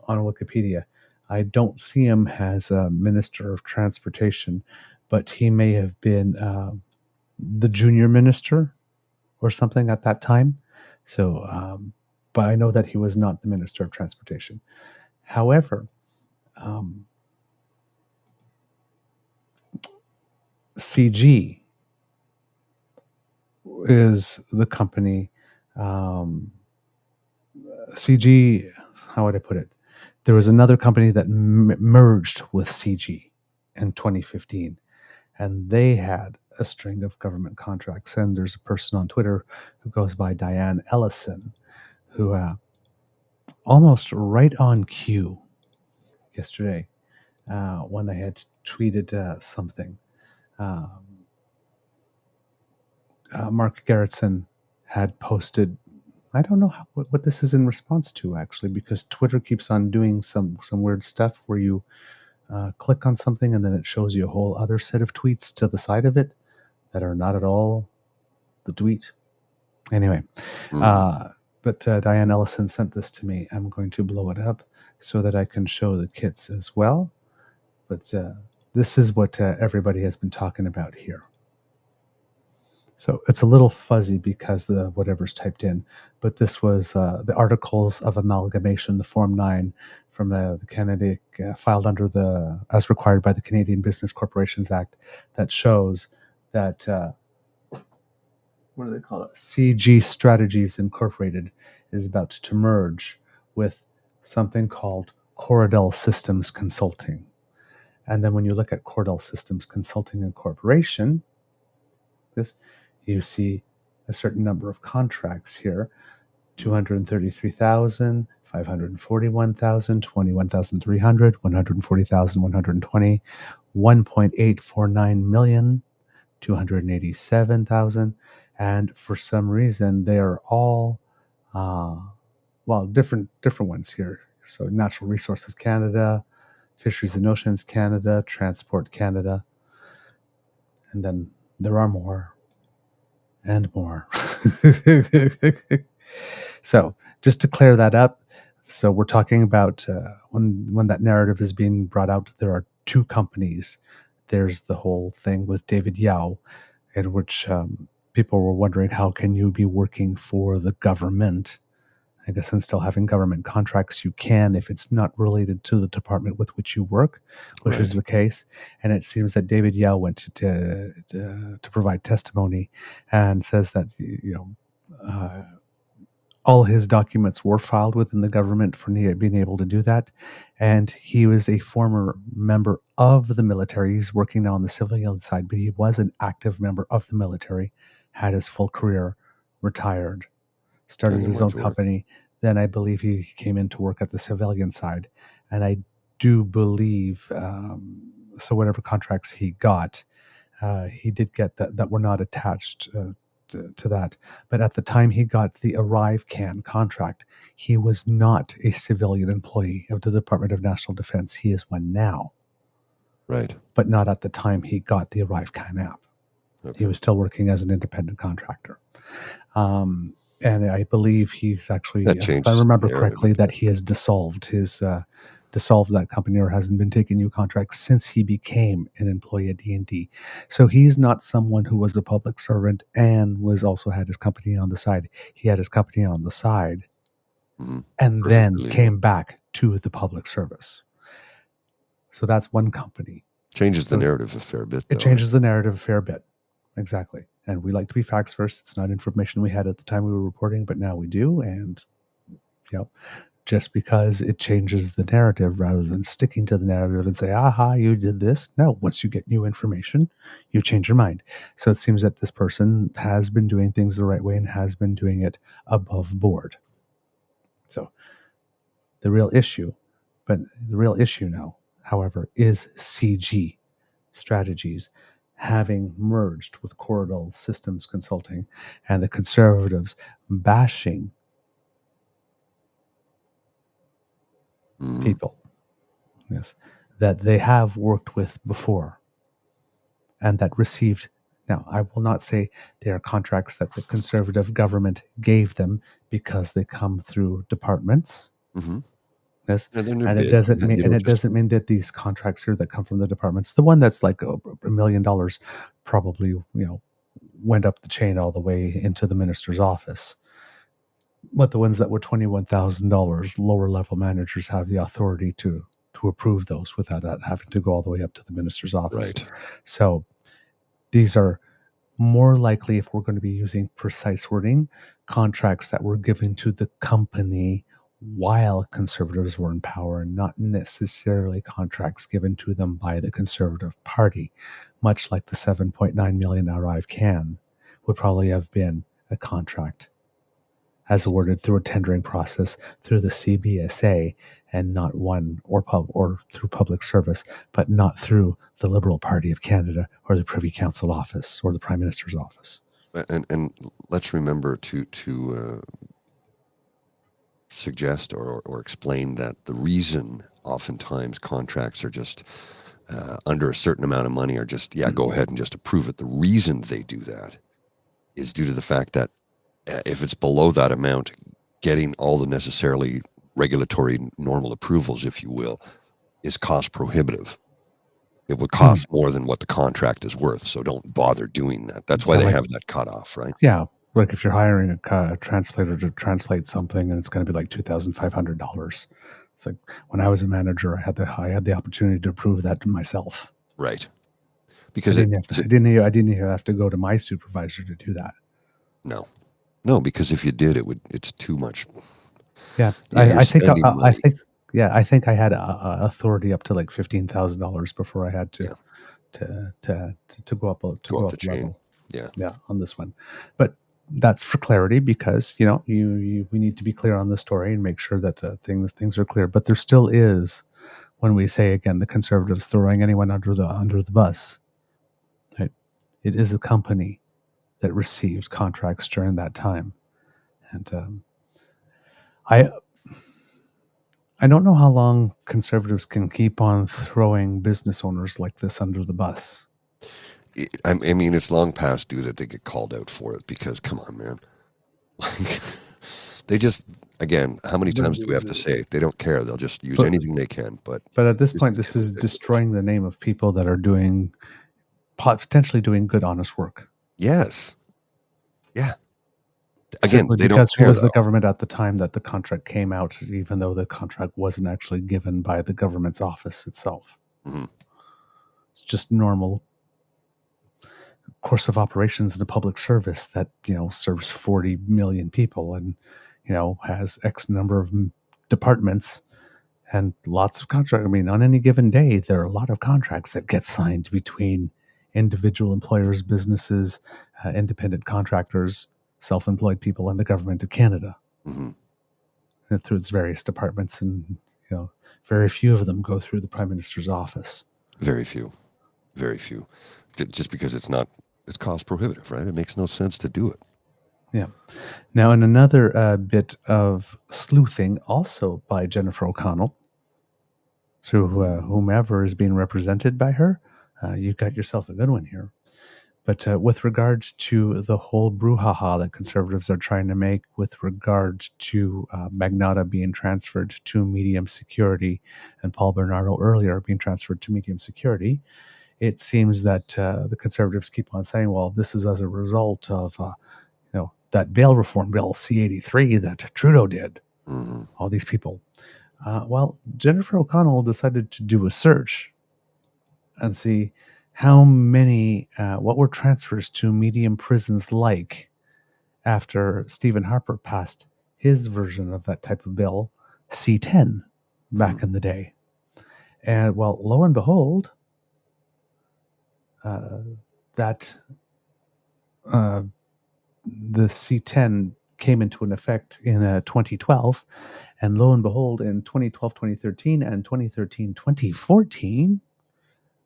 Wikipedia, I don't see him as a minister of transportation, but he may have been the junior minister or something at that time. So, but I know that he was not the minister of transportation. However, CG is the company. CG, how would I put it? There was another company that merged with CG in 2015, and they had a string of government contracts. And there's a person on Twitter who goes by Diane Ellison, who almost right on cue yesterday when I had tweeted something. Mark Gerritsen had posted. I don't know what this is in response to, actually, because Twitter keeps on doing some weird stuff where you click on something and then it shows you a whole other set of tweets to the side of it that are not at all the tweet. Anyway, but Diane Ellison sent this to me. I'm going to blow it up so that I can show the kits as well. But this is what everybody has been talking about here. So it's a little fuzzy because the whatever's typed in, but this was the Articles of Amalgamation, the Form 9 from the Canada filed under as required by the Canadian Business Corporations Act, that shows that what do they call it? CG Strategies Incorporated is about to merge with something called Corridel Systems Consulting. And then when you look at Corridel Systems Consulting Incorporation, you see a certain number of contracts here: 233,000, 541,000, 21,300, 140,000, 120, 1.849 million, 287,000, and for some reason they are all different ones here. So Natural Resources Canada, Fisheries and Oceans Canada, Transport Canada, and then there are more and more. So just to clear that up, so we're talking about when that narrative is being brought out, there are two companies. There's the whole thing with David Yao, in which people were wondering, how can you be working for the government? I guess, and still having government contracts, you can if it's not related to the department with which you work, which is the case. And it seems that David Yao went to provide testimony and says that all his documents were filed within the government for being able to do that. And he was a former member of the military. He's working now on the civilian side, but he was an active member of the military, had his full career, retired, started his own company. Then I believe he came in to work at the civilian side. And I do believe, so whatever contracts he got, he did get that were not attached to that. But at the time he got the ArriveCAN contract, he was not a civilian employee of the Department of National Defense. He is one now. Right. But not at the time he got the ArriveCAN app. Okay. He was still working as an independent contractor. And I believe he's actually, if I remember correctly, that he has dissolved that company, or hasn't been taking new contracts since he became an employee at D&D. So he's not someone who was a public servant and was also had his company on the side. He had his company on the side and then came back to the public service. So that's one company. Changes the narrative a fair bit. It changes the narrative a fair bit. Exactly. And we like to be facts first. It's not information we had at the time we were reporting, but now we do. And, just because it changes the narrative rather than sticking to the narrative and say, aha, you did this. No, once you get new information, you change your mind. So it seems that this person has been doing things the right way and has been doing it above board. So the real issue now, however, is CG Strategies having merged with Corridel Systems Consulting, and the Conservatives bashing people. Yes. that they have worked with before and that received. Now, I will not say they are contracts that the Conservative government gave them because they come through departments. Mm-hmm. Yes, And then they're and it bid, doesn't and mean you don't just doesn't mean that these contracts here that come from the departments, the one that's like $1 million, probably went up the chain all the way into the minister's office. But the ones that were $21,000, lower level managers have the authority to approve those without that having to go all the way up to the minister's office. right. So these are more likely, if we're going to be using precise wording, contracts that were given to the company while Conservatives were in power, and not necessarily contracts given to them by the Conservative Party, much like the $7.9 million ArriveCAN would probably have been a contract as awarded through a tendering process through the CBSA, and not one or through public service, but not through the Liberal Party of Canada or the Privy Council office or the Prime Minister's office. And let's remember to suggest or explain that the reason oftentimes contracts are just under a certain amount of money are just, go ahead and just approve it. The reason they do that is due to the fact that if it's below that amount, getting all the necessarily regulatory normal approvals, if you will, is cost prohibitive. It would cost more than what the contract is worth, so don't bother doing that. That's why they have that cutoff, right? Yeah, like if you're hiring a translator to translate something and it's going to be like $2,500. It's like when I was a manager, I had the opportunity to approve that to myself. Right. Because I didn't have to go to my supervisor to do that. No, because if you did, it's too much. Yeah, I think I had authority up to like $15,000 before I had to go up the chain. level. Yeah, on this one, but that's for clarity because we need to be clear on the story and make sure that things are clear. But there still is, when we say again the Conservatives throwing anyone under the bus, right? It is a company that received contracts during that time, and I don't know how long Conservatives can keep on throwing business owners like this under the bus. I mean, it's long past due that they get called out for it because, come on, man. Like, they just, again, how many times do we have to say it? They don't care. They'll just use anything they can. But at this point, this is destroying the name of people that are potentially doing good, honest work. Yes. Yeah. Again, they don't care. Who was the government at the time that the contract came out, even though the contract wasn't actually given by the government's office itself? Mm-hmm. It's just normal course of operations in a public service that serves 40 million people and has X number of departments and lots of contracts. I mean, on any given day, there are a lot of contracts that get signed between individual employers, businesses, independent contractors, self-employed people, and the government of Canada, and through its various departments. And very few of them go through the Prime Minister's office. Very few. Just because it's cost prohibitive, right? It makes no sense to do it. Yeah. Now, in another bit of sleuthing, also by Jennifer O'Connell, so whomever is being represented by her, you got yourself a good one here. But with regard to the whole brouhaha that Conservatives are trying to make with regard to Magnotta being transferred to medium security and Paul Bernardo earlier being transferred to medium security, it seems that the Conservatives keep on saying, well, this is as a result of that bail reform bill C-83 that Trudeau did. All these people. Well, Jennifer O'Connell decided to do a search and see how many, what were transfers to medium prisons like after Stephen Harper passed his version of that type of bill, C-10, back in the day. And well, lo and behold, that the C-10 came into an effect in 2012, and lo and behold, in 2012, 2013, and 2013, 2014,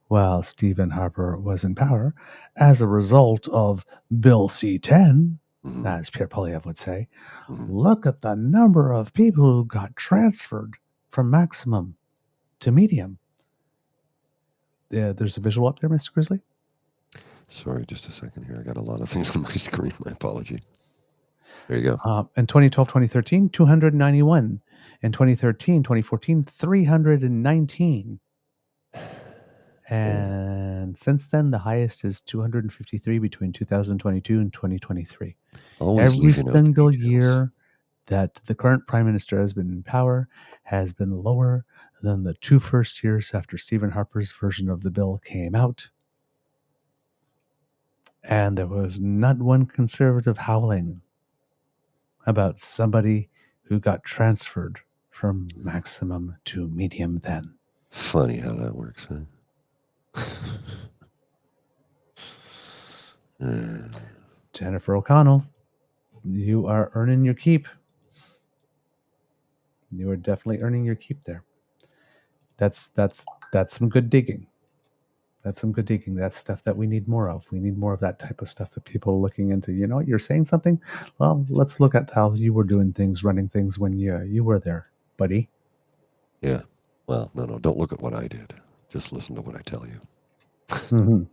while Stephen Harper was in power, as a result of Bill C-10, as Pierre Poilievre would say, look at the number of people who got transferred from maximum to medium. There's a visual up there, Mr. Grizzly. Sorry, just a second here. I got a lot of things on my screen. My apology. There you go. In 2012, 2013, 291. In 2013, 2014, 319. And since then, the highest is 253 between 2022 and 2023. Always Every leaving out the single details. year that the current prime minister has been in power has been lower than the 2 first years after Stephen Harper's version of the bill came out. And there was not one conservative howling about somebody who got transferred from maximum to medium then. Funny how that works, huh? Jennifer O'Connell, you are earning your keep. You are definitely earning your keep there. That's some good digging. That's some good digging. That's stuff that we need more of. We need more of that type of stuff that people are looking into. You know, you're saying something? Well, let's look at how you were doing things, running things when you were there, buddy. Yeah. Well, no, don't look at what I did. Just listen to what I tell you. Mm-hmm.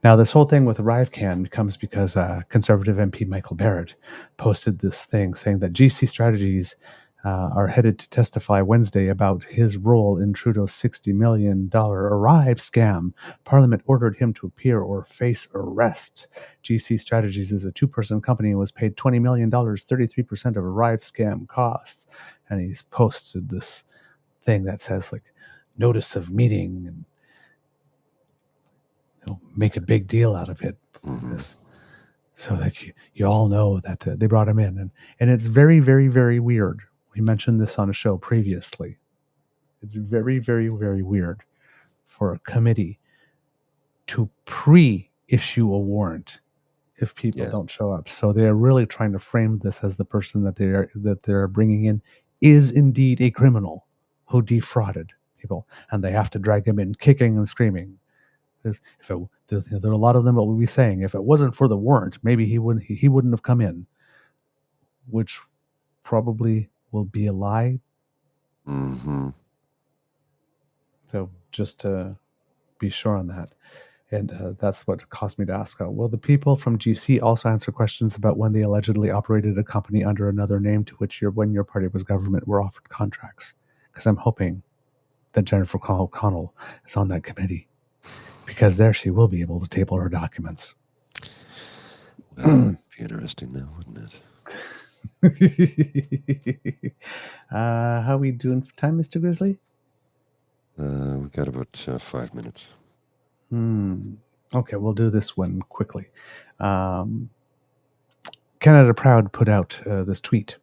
Now, this whole thing with ArriveCAN comes because Conservative MP Michael Barrett posted this thing saying that GC Strategies are headed to testify Wednesday about his role in Trudeau's $60 million Arrive scam. Parliament ordered him to appear or face arrest. GC Strategies is a 2-person company and was paid $20 million, 33% of Arrive scam costs. And he's posted this thing that says, like, notice of meeting and make a big deal out of it, this, so that you all know that they brought him in. And it's very, very, very weird. We mentioned this on a show previously. It's very, very, very weird for a committee to pre-issue a warrant if people don't show up. So they're really trying to frame this as the person that they're bringing in is indeed a criminal who defrauded people, and they have to drag him in kicking and screaming. Because there are a lot of them that will be saying, if it wasn't for the warrant, maybe he wouldn't have come in, which probably will be a lie. Mm-hmm. So just to be sure on that. And that's what caused me to ask, will the people from GC also answer questions about when they allegedly operated a company under another name to which when your party was government were offered contracts? Because I'm hoping that Jennifer O'Connell is on that committee, because there she will be able to table her documents. Well, that'd be interesting now, wouldn't it? How are we doing for time, Mr. Grizzly? We've got about 5 minutes. Okay, we'll do this one quickly. Canada Proud put out this tweet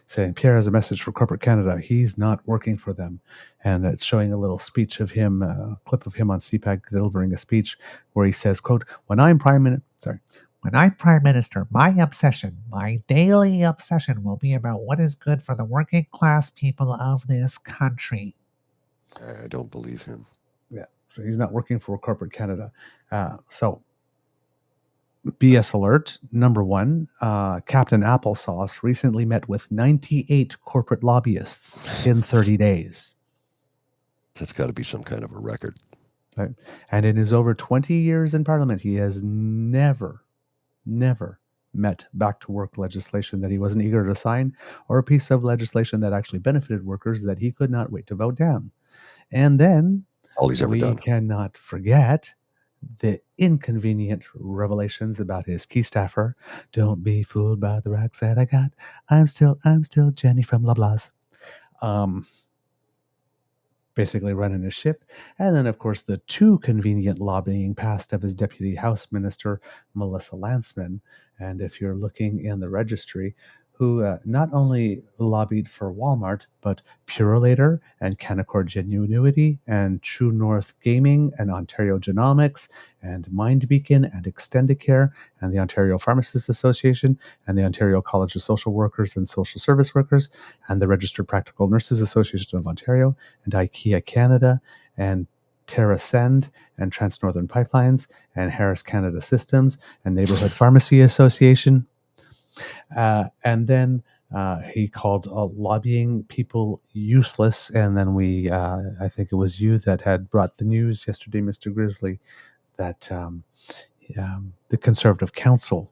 saying, Pierre has a message for corporate Canada. He's not working for them. And it's showing a little speech of him, a clip of him on CPAC delivering a speech where he says, quote, When I'm Prime Minister, my obsession, my daily obsession will be about what is good for the working class people of this country. I don't believe him. Yeah, so he's not working for corporate Canada. So BS alert, number 1, Captain Applesauce recently met with 98 corporate lobbyists in 30 days. That's got to be some kind of a record. Right? And in his over 20 years in Parliament, he has never met back-to-work legislation that he wasn't eager to sign, or a piece of legislation that actually benefited workers that he could not wait to vote down. And then all he's ever done. Cannot forget the inconvenient revelations about his key staffer. Don't be fooled by the racks that I got. I'm still Jenny from Loblaws. Basically running his ship. And then, of course, the too convenient lobbying past of his Deputy House Minister, Melissa Lantsman. And if you're looking in the registry, who not only lobbied for Walmart, but Purolator and Canaccord Genuity and True North Gaming and Ontario Genomics and MindBeacon and Extendicare and the Ontario Pharmacists Association and the Ontario College of Social Workers and Social Service Workers and the Registered Practical Nurses Association of Ontario and IKEA Canada and TerraSend and Trans-Northern Pipelines and Harris Canada Systems and Neighborhood Pharmacy Association. And then He called lobbying people useless, and then I think it was you that had brought the news yesterday, Mr. Grizzly, that the Conservative Council,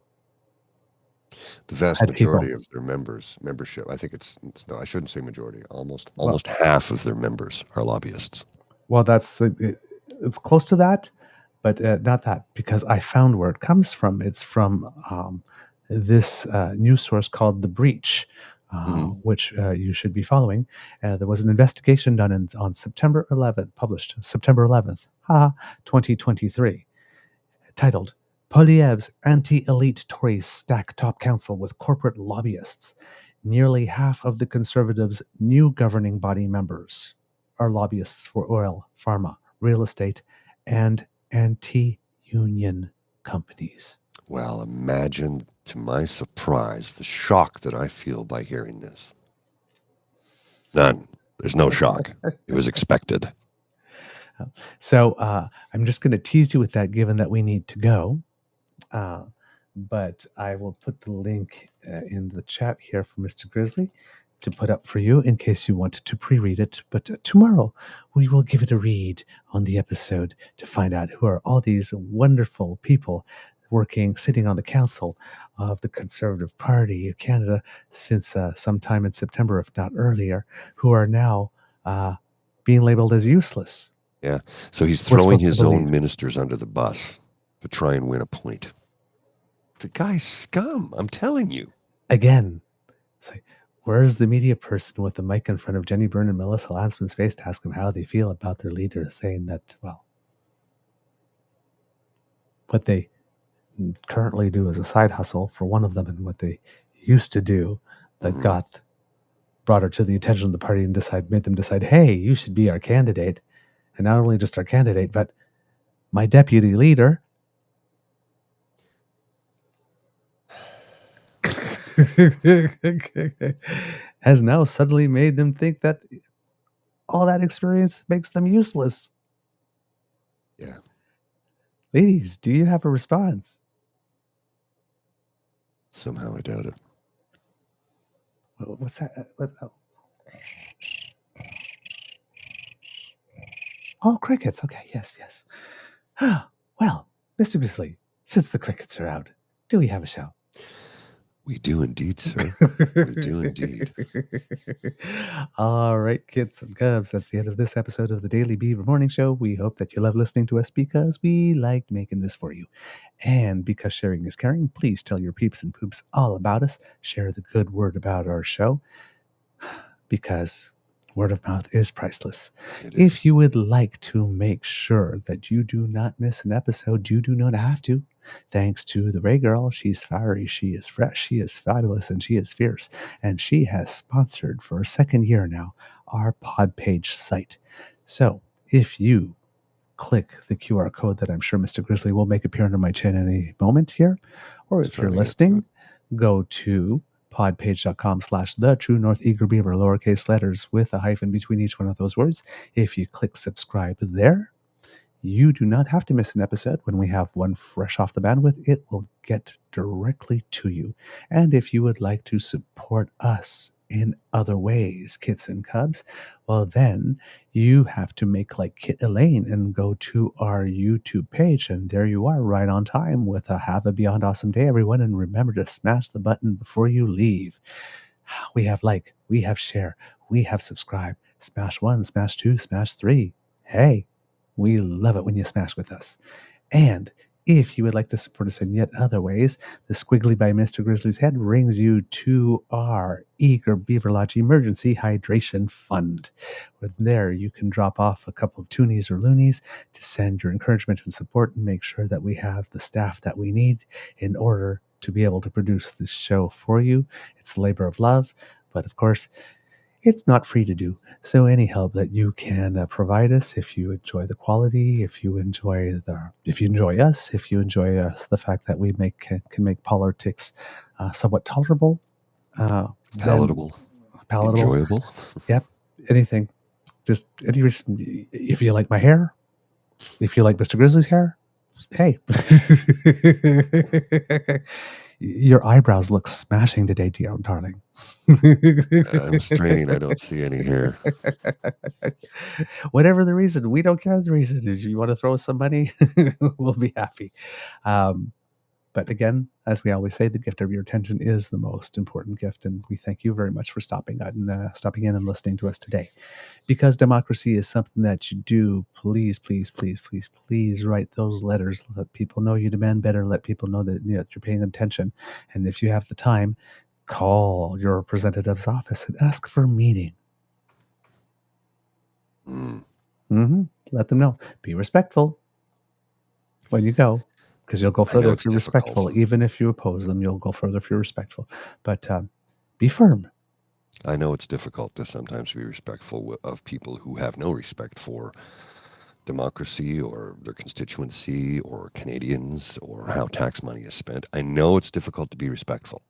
The vast had people. majority of their membership, I think it's no, I shouldn't say majority. Almost half of their members are lobbyists. Well, it's close to that, but not that, because I found where it comes from. It's from this news source called The Breach, which you should be following. There was an investigation done on September 11th, published September 11th, 2023, titled Poilievre's Anti-Elite Tories Stack Top Council with Corporate Lobbyists. Nearly half of the Conservatives' new governing body members are lobbyists for oil, pharma, real estate, and anti-union companies. Well, imagine, to my surprise, the shock that I feel by hearing this. None. There's no shock. It was expected. So I'm just going to tease you with that, given that we need to go. But I will put the link in the chat here for Mr. Grizzly to put up for you in case you want to pre-read it. But tomorrow we will give it a read on the episode to find out who are all these wonderful people sitting on the council of the Conservative Party of Canada since sometime in September, if not earlier, who are now being labeled as useless. Yeah. So he's throwing his own ministers under the bus to try and win a point. The guy's scum, I'm telling you. Again, it's like, where's the media person with the mic in front of Jenny Byrne and Melissa Lansman's face to ask them how they feel about their leader, saying that, well, what they currently do as a side hustle for one of them and what they used to do that brought her to the attention of the party and made them decide, hey, you should be our candidate. And not only just our candidate, but my deputy leader. Has now suddenly made them think that all that experience makes them useless. Yeah. Ladies, do you have a response? Somehow I doubt it. What's that? Oh, crickets. Okay, yes. Well, Mr. Grizzly, since the crickets are out, do we have a show? We do indeed, sir. We do indeed. All right, kids and cubs, that's the end of this episode of the Daily Beaver Morning Show. We hope that you love listening to us because we like making this for you. And because sharing is caring, please tell your peeps and poops all about us. Share the good word about our show because word of mouth is priceless. If you would like to make sure that you do not miss an episode, you do not have to. Thanks to the Ray Girl, she's fiery, she is fresh, she is fabulous, and she is fierce. And she has sponsored for a second year now our pod page site. So if you click the QR code that I'm sure Mr. Grizzly will make appear under my chin any moment here, or if you're listening, go to podpage.com/the True North Eager Beaver, lowercase letters with a hyphen between each one of those words. If you click subscribe there, you do not have to miss an episode. When we have one fresh off the bandwidth, it will get directly to you. And if you would like to support us in other ways, kits and cubs, well, then you have to make like Kit Elaine and go to our YouTube page. And there you are, right on time with a have a beyond awesome day, everyone. And remember to smash the button before you leave. We have like, we have share, we have subscribe, smash 1, smash 2, smash 3. Hey, we love it when you smash with us. And if you would like to support us in yet other ways, the squiggly by Mr. Grizzly's head brings you to our Eager Beaver Lodge Emergency Hydration Fund. With there, you can drop off a couple of toonies or loonies to send your encouragement and support and make sure that we have the staff that we need in order to be able to produce this show for you. It's a labor of love, but of course, it's not free to do. So any help that you can provide us, if you enjoy the quality, if you enjoy us, if you enjoy the fact that we can make politics somewhat tolerable, palatable, enjoyable. Yep. Anything. Just any reason. If you like my hair, if you like Mr. Grizzly's hair, hey. Your eyebrows look smashing today, darling. I'm straining. I don't see any hair. Whatever the reason, we don't care the reason. If you want to throw us some money, we'll be happy. But again, as we always say, the gift of your attention is the most important gift, and we thank you very much for stopping in and listening to us today. Because democracy is something that you do, please, please, please, please, please write those letters. Let people know you demand better. Let people know that you're paying attention. And if you have the time, call your representative's office and ask for a meeting. Let them know. Be respectful when you go, because you'll go further if you're respectful. Even if you oppose them, you'll go further if you're respectful. But be firm. I know it's difficult to sometimes be respectful of people who have no respect for democracy or their constituency or Canadians or how tax money is spent. I know it's difficult to be respectful,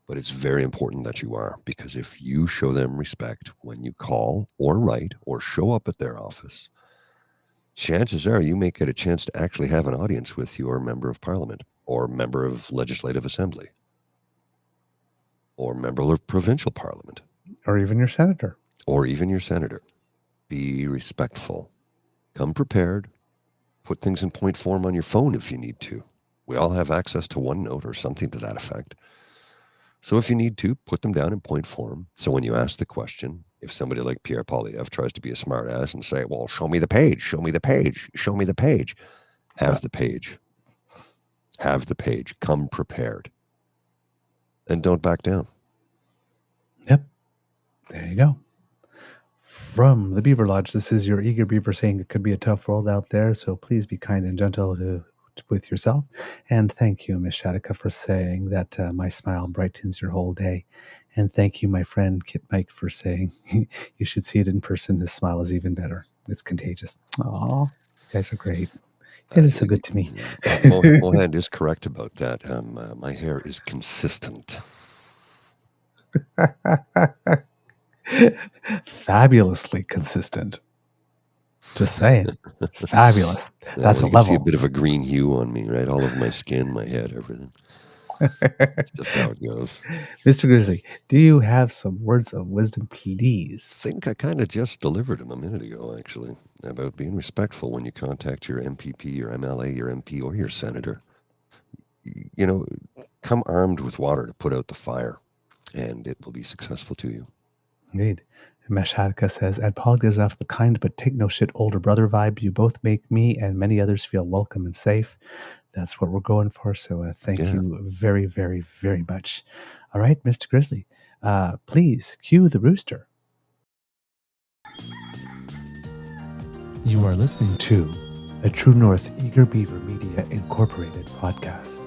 but it's very important that you are, because if you show them respect when you call or write or show up at their office, chances are you may get a chance to actually have an audience with your member of parliament or member of legislative assembly or member of provincial parliament. Or even your senator. Be respectful. Come prepared. Put things in point form on your phone if you need to. We all have access to OneNote or something to that effect. So if you need to, put them down in point form. So when you ask the question, if somebody like Pierre Poilievre tries to be a smart ass and say, well, show me the page, show me the page, show me the page. Have the page. Have the page. Come prepared. And don't back down. Yep. There you go. From the Beaver Lodge, this is your eager beaver saying it could be a tough world out there, so please be kind and gentle with yourself. And thank you, Miss Shadika, for saying that my smile brightens your whole day. And thank you, my friend Kit Mike, for saying you should see it in person. His smile is even better. It's contagious. Aw, you guys are great. You guys are so good to me. Mohand is correct about that. My hair is consistent. Fabulously consistent. Just saying. Fabulous. That's a level. You see a bit of a green hue on me, right? All over my skin, my head, everything. That's just how it goes. Mr. Grizzly, do you have some words of wisdom, please? I think I kind of just delivered them a minute ago, actually, about being respectful when you contact your MPP, your MLA, your MP, or your senator. You know, come armed with water to put out the fire, and it will be successful to you. Indeed. Meshadka says, and Paul gives off the kind but take no shit older brother vibe. You both make me and many others feel welcome and safe. That's what we're going for. So thank you very, very, very much. All right, Mr. Grizzly, please cue the rooster. You are listening to a True North Eager Beaver Media Incorporated podcast.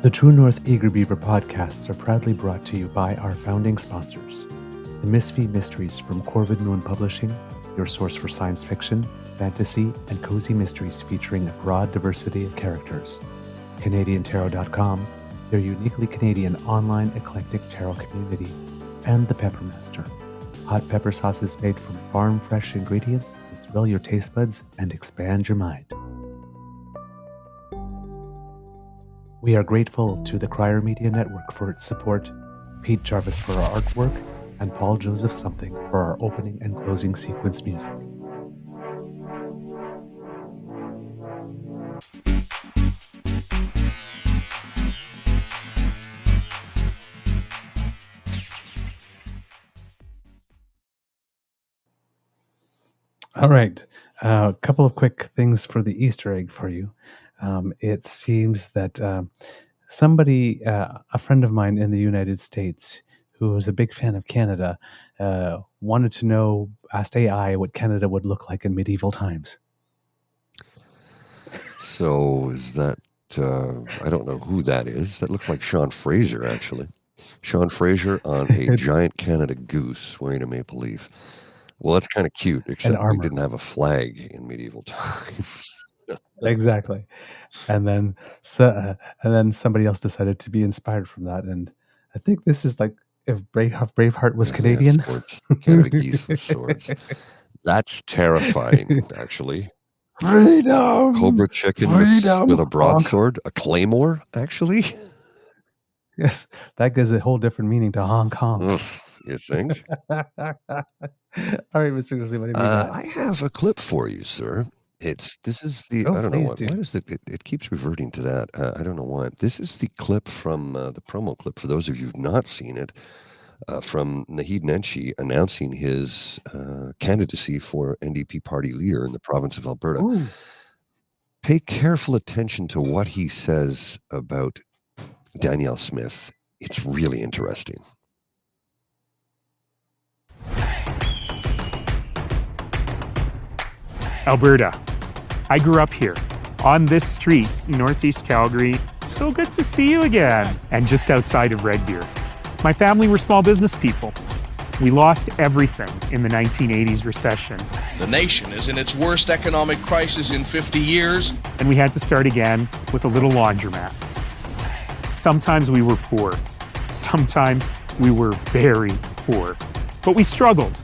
The True North Eager Beaver podcasts are proudly brought to you by our founding sponsors, the Misfit Mysteries from Corvid Moon Publishing, your source for science fiction, fantasy, and cozy mysteries featuring a broad diversity of characters. CanadianTarot.com, their uniquely Canadian online eclectic tarot community, and The Peppermaster, hot pepper sauces made from farm-fresh ingredients to thrill your taste buds and expand your mind. We are grateful to the Crier Media Network for its support, Pete Jarvis for our artwork, and Paul Joseph Something for our opening and closing sequence music. All right, a couple of quick things for the Easter egg for you. It seems that somebody, a friend of mine in the United States, who was a big fan of Canada, wanted to know, asked AI what Canada would look like in medieval times. So is that, I don't know who that is. That looks like Sean Fraser, actually. Sean Fraser on a giant Canada goose wearing a maple leaf. Well, that's kind of cute, except we didn't have a flag in medieval times. Exactly. And then somebody else decided to be inspired from that. And I think this is like if Braveheart was Canadian. Canada geese with swords. That's terrifying, actually. Freedom! Cobra chicken with a broadsword, a claymore, actually. Yes, that gives a whole different meaning to Hong Kong. Ugh, you think? All right, Mr. Grizzly, what have you got? I have a clip for you, sir. I don't know what. Why does it keeps reverting to that? I don't know why. This is the clip from the promo clip for those of you who've not seen it, from Naheed Nenshi announcing his candidacy for NDP party leader in the province of Alberta. Ooh. Pay careful attention to what he says about Danielle Smith. It's really interesting. Alberta. I grew up here, on this street in Northeast Calgary. So good to see you again. And just outside of Red Deer. My family were small business people. We lost everything in the 1980s recession. The nation is in its worst economic crisis in 50 years. And we had to start again with a little laundromat. Sometimes we were poor. Sometimes we were very poor. But we struggled.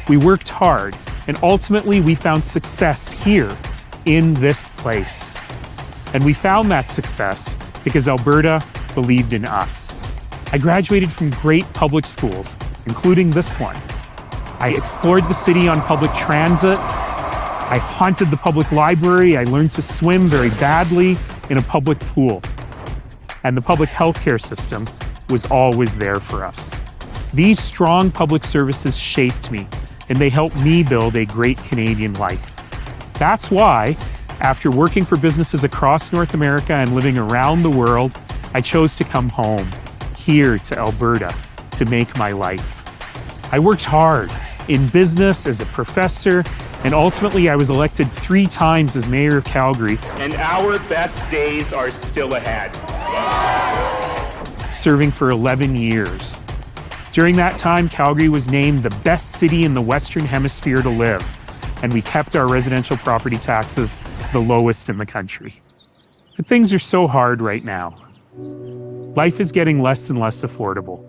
We worked hard. And ultimately, we found success here in this place. And we found that success because Alberta believed in us. I graduated from great public schools, including this one. I explored the city on public transit. I haunted the public library. I learned to swim very badly in a public pool. And the public healthcare system was always there for us. These strong public services shaped me, and they helped me build a great Canadian life. That's why, after working for businesses across North America and living around the world, I chose to come home, here to Alberta, to make my life. I worked hard in business, as a professor, and ultimately I was elected 3 times as mayor of Calgary. And our best days are still ahead. Serving for 11 years. During that time, Calgary was named the best city in the Western Hemisphere to live, and we kept our residential property taxes the lowest in the country. But things are so hard right now. Life is getting less and less affordable.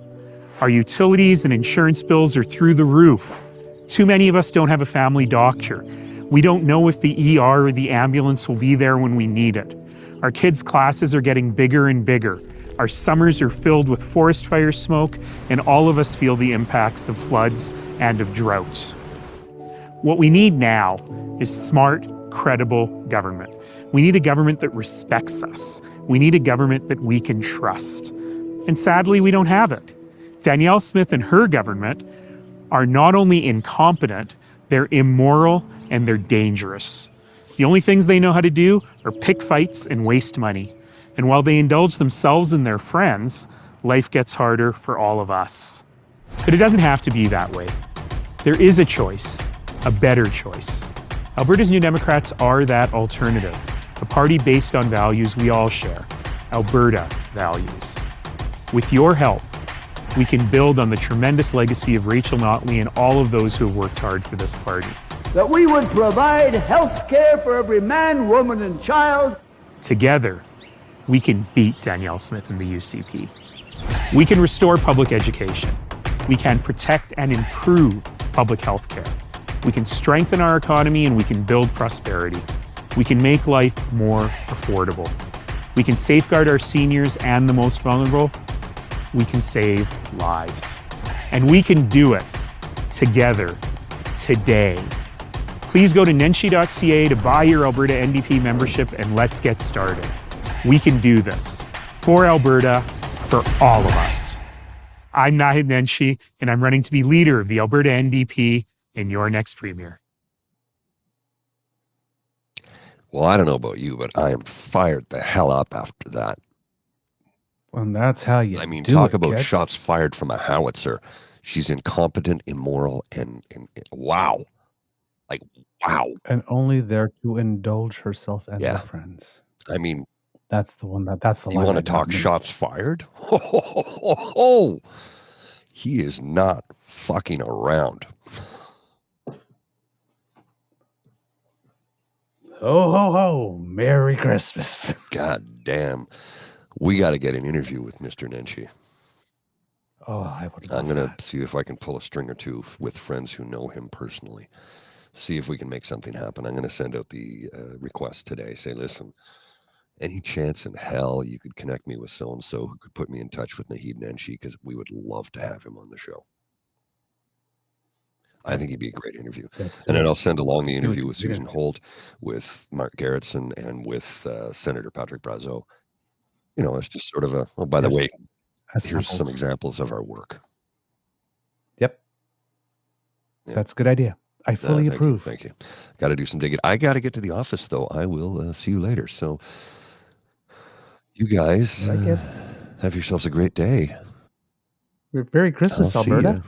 Our utilities and insurance bills are through the roof. Too many of us don't have a family doctor. We don't know if the ER or the ambulance will be there when we need it. Our kids' classes are getting bigger and bigger. Our summers are filled with forest fire smoke, and all of us feel the impacts of floods and of droughts. What we need now is smart, credible government. We need a government that respects us. We need a government that we can trust. And sadly, we don't have it. Danielle Smith and her government are not only incompetent, they're immoral and they're dangerous. The only things they know how to do are pick fights and waste money. And while they indulge themselves and their friends, life gets harder for all of us. But it doesn't have to be that way. There is a choice, a better choice. Alberta's New Democrats are that alternative, a party based on values we all share, Alberta values. With your help, we can build on the tremendous legacy of Rachel Notley and all of those who have worked hard for this party. That we would provide health care for every man, woman, and child. Together, we can beat Danielle Smith and the UCP. We can restore public education. We can protect and improve public health care. We can strengthen our economy and we can build prosperity. We can make life more affordable. We can safeguard our seniors and the most vulnerable. We can save lives. And we can do it together, today. Please go to nenshi.ca to buy your Alberta NDP membership and let's get started. We can do this for Alberta, for all of us. I'm Naheed Nenshi, and I'm running to be leader of the Alberta NDP and your next premier. Well, I don't know about you, but I am fired the hell up after that. Well, that's how you talk about kids. Shots fired from a howitzer. She's incompetent, immoral, and wow. Like, wow. And only there to indulge herself and her friends. I mean, that's the one that's the you line. You want to talk shots fired? Oh, he is not fucking around. Ho, ho, ho. Merry Christmas. God damn. We got to get an interview with Mr. Nenshi. Oh, I would love I'm going to see if I can pull a string or two with friends who know him personally. see if we can make something happen. I'm going to send out the request today. Say, listen, any chance in hell you could connect me with so-and-so who could put me in touch with Naheed Nenshi, because we would love to have him on the show. I think he'd be a great interview. And then I'll send along the interview with Susan Holt, with Mark Gerritsen, and with Senator Patrick Brazeau. You know, it's just sort of a, oh, by the way, here's some examples of our work. Yep. That's a good idea. I fully approve. Thank you. Got to do some digging. I got to get to the office, though. I will see you later. So you guys have yourselves a great day. Merry Christmas, Alberta.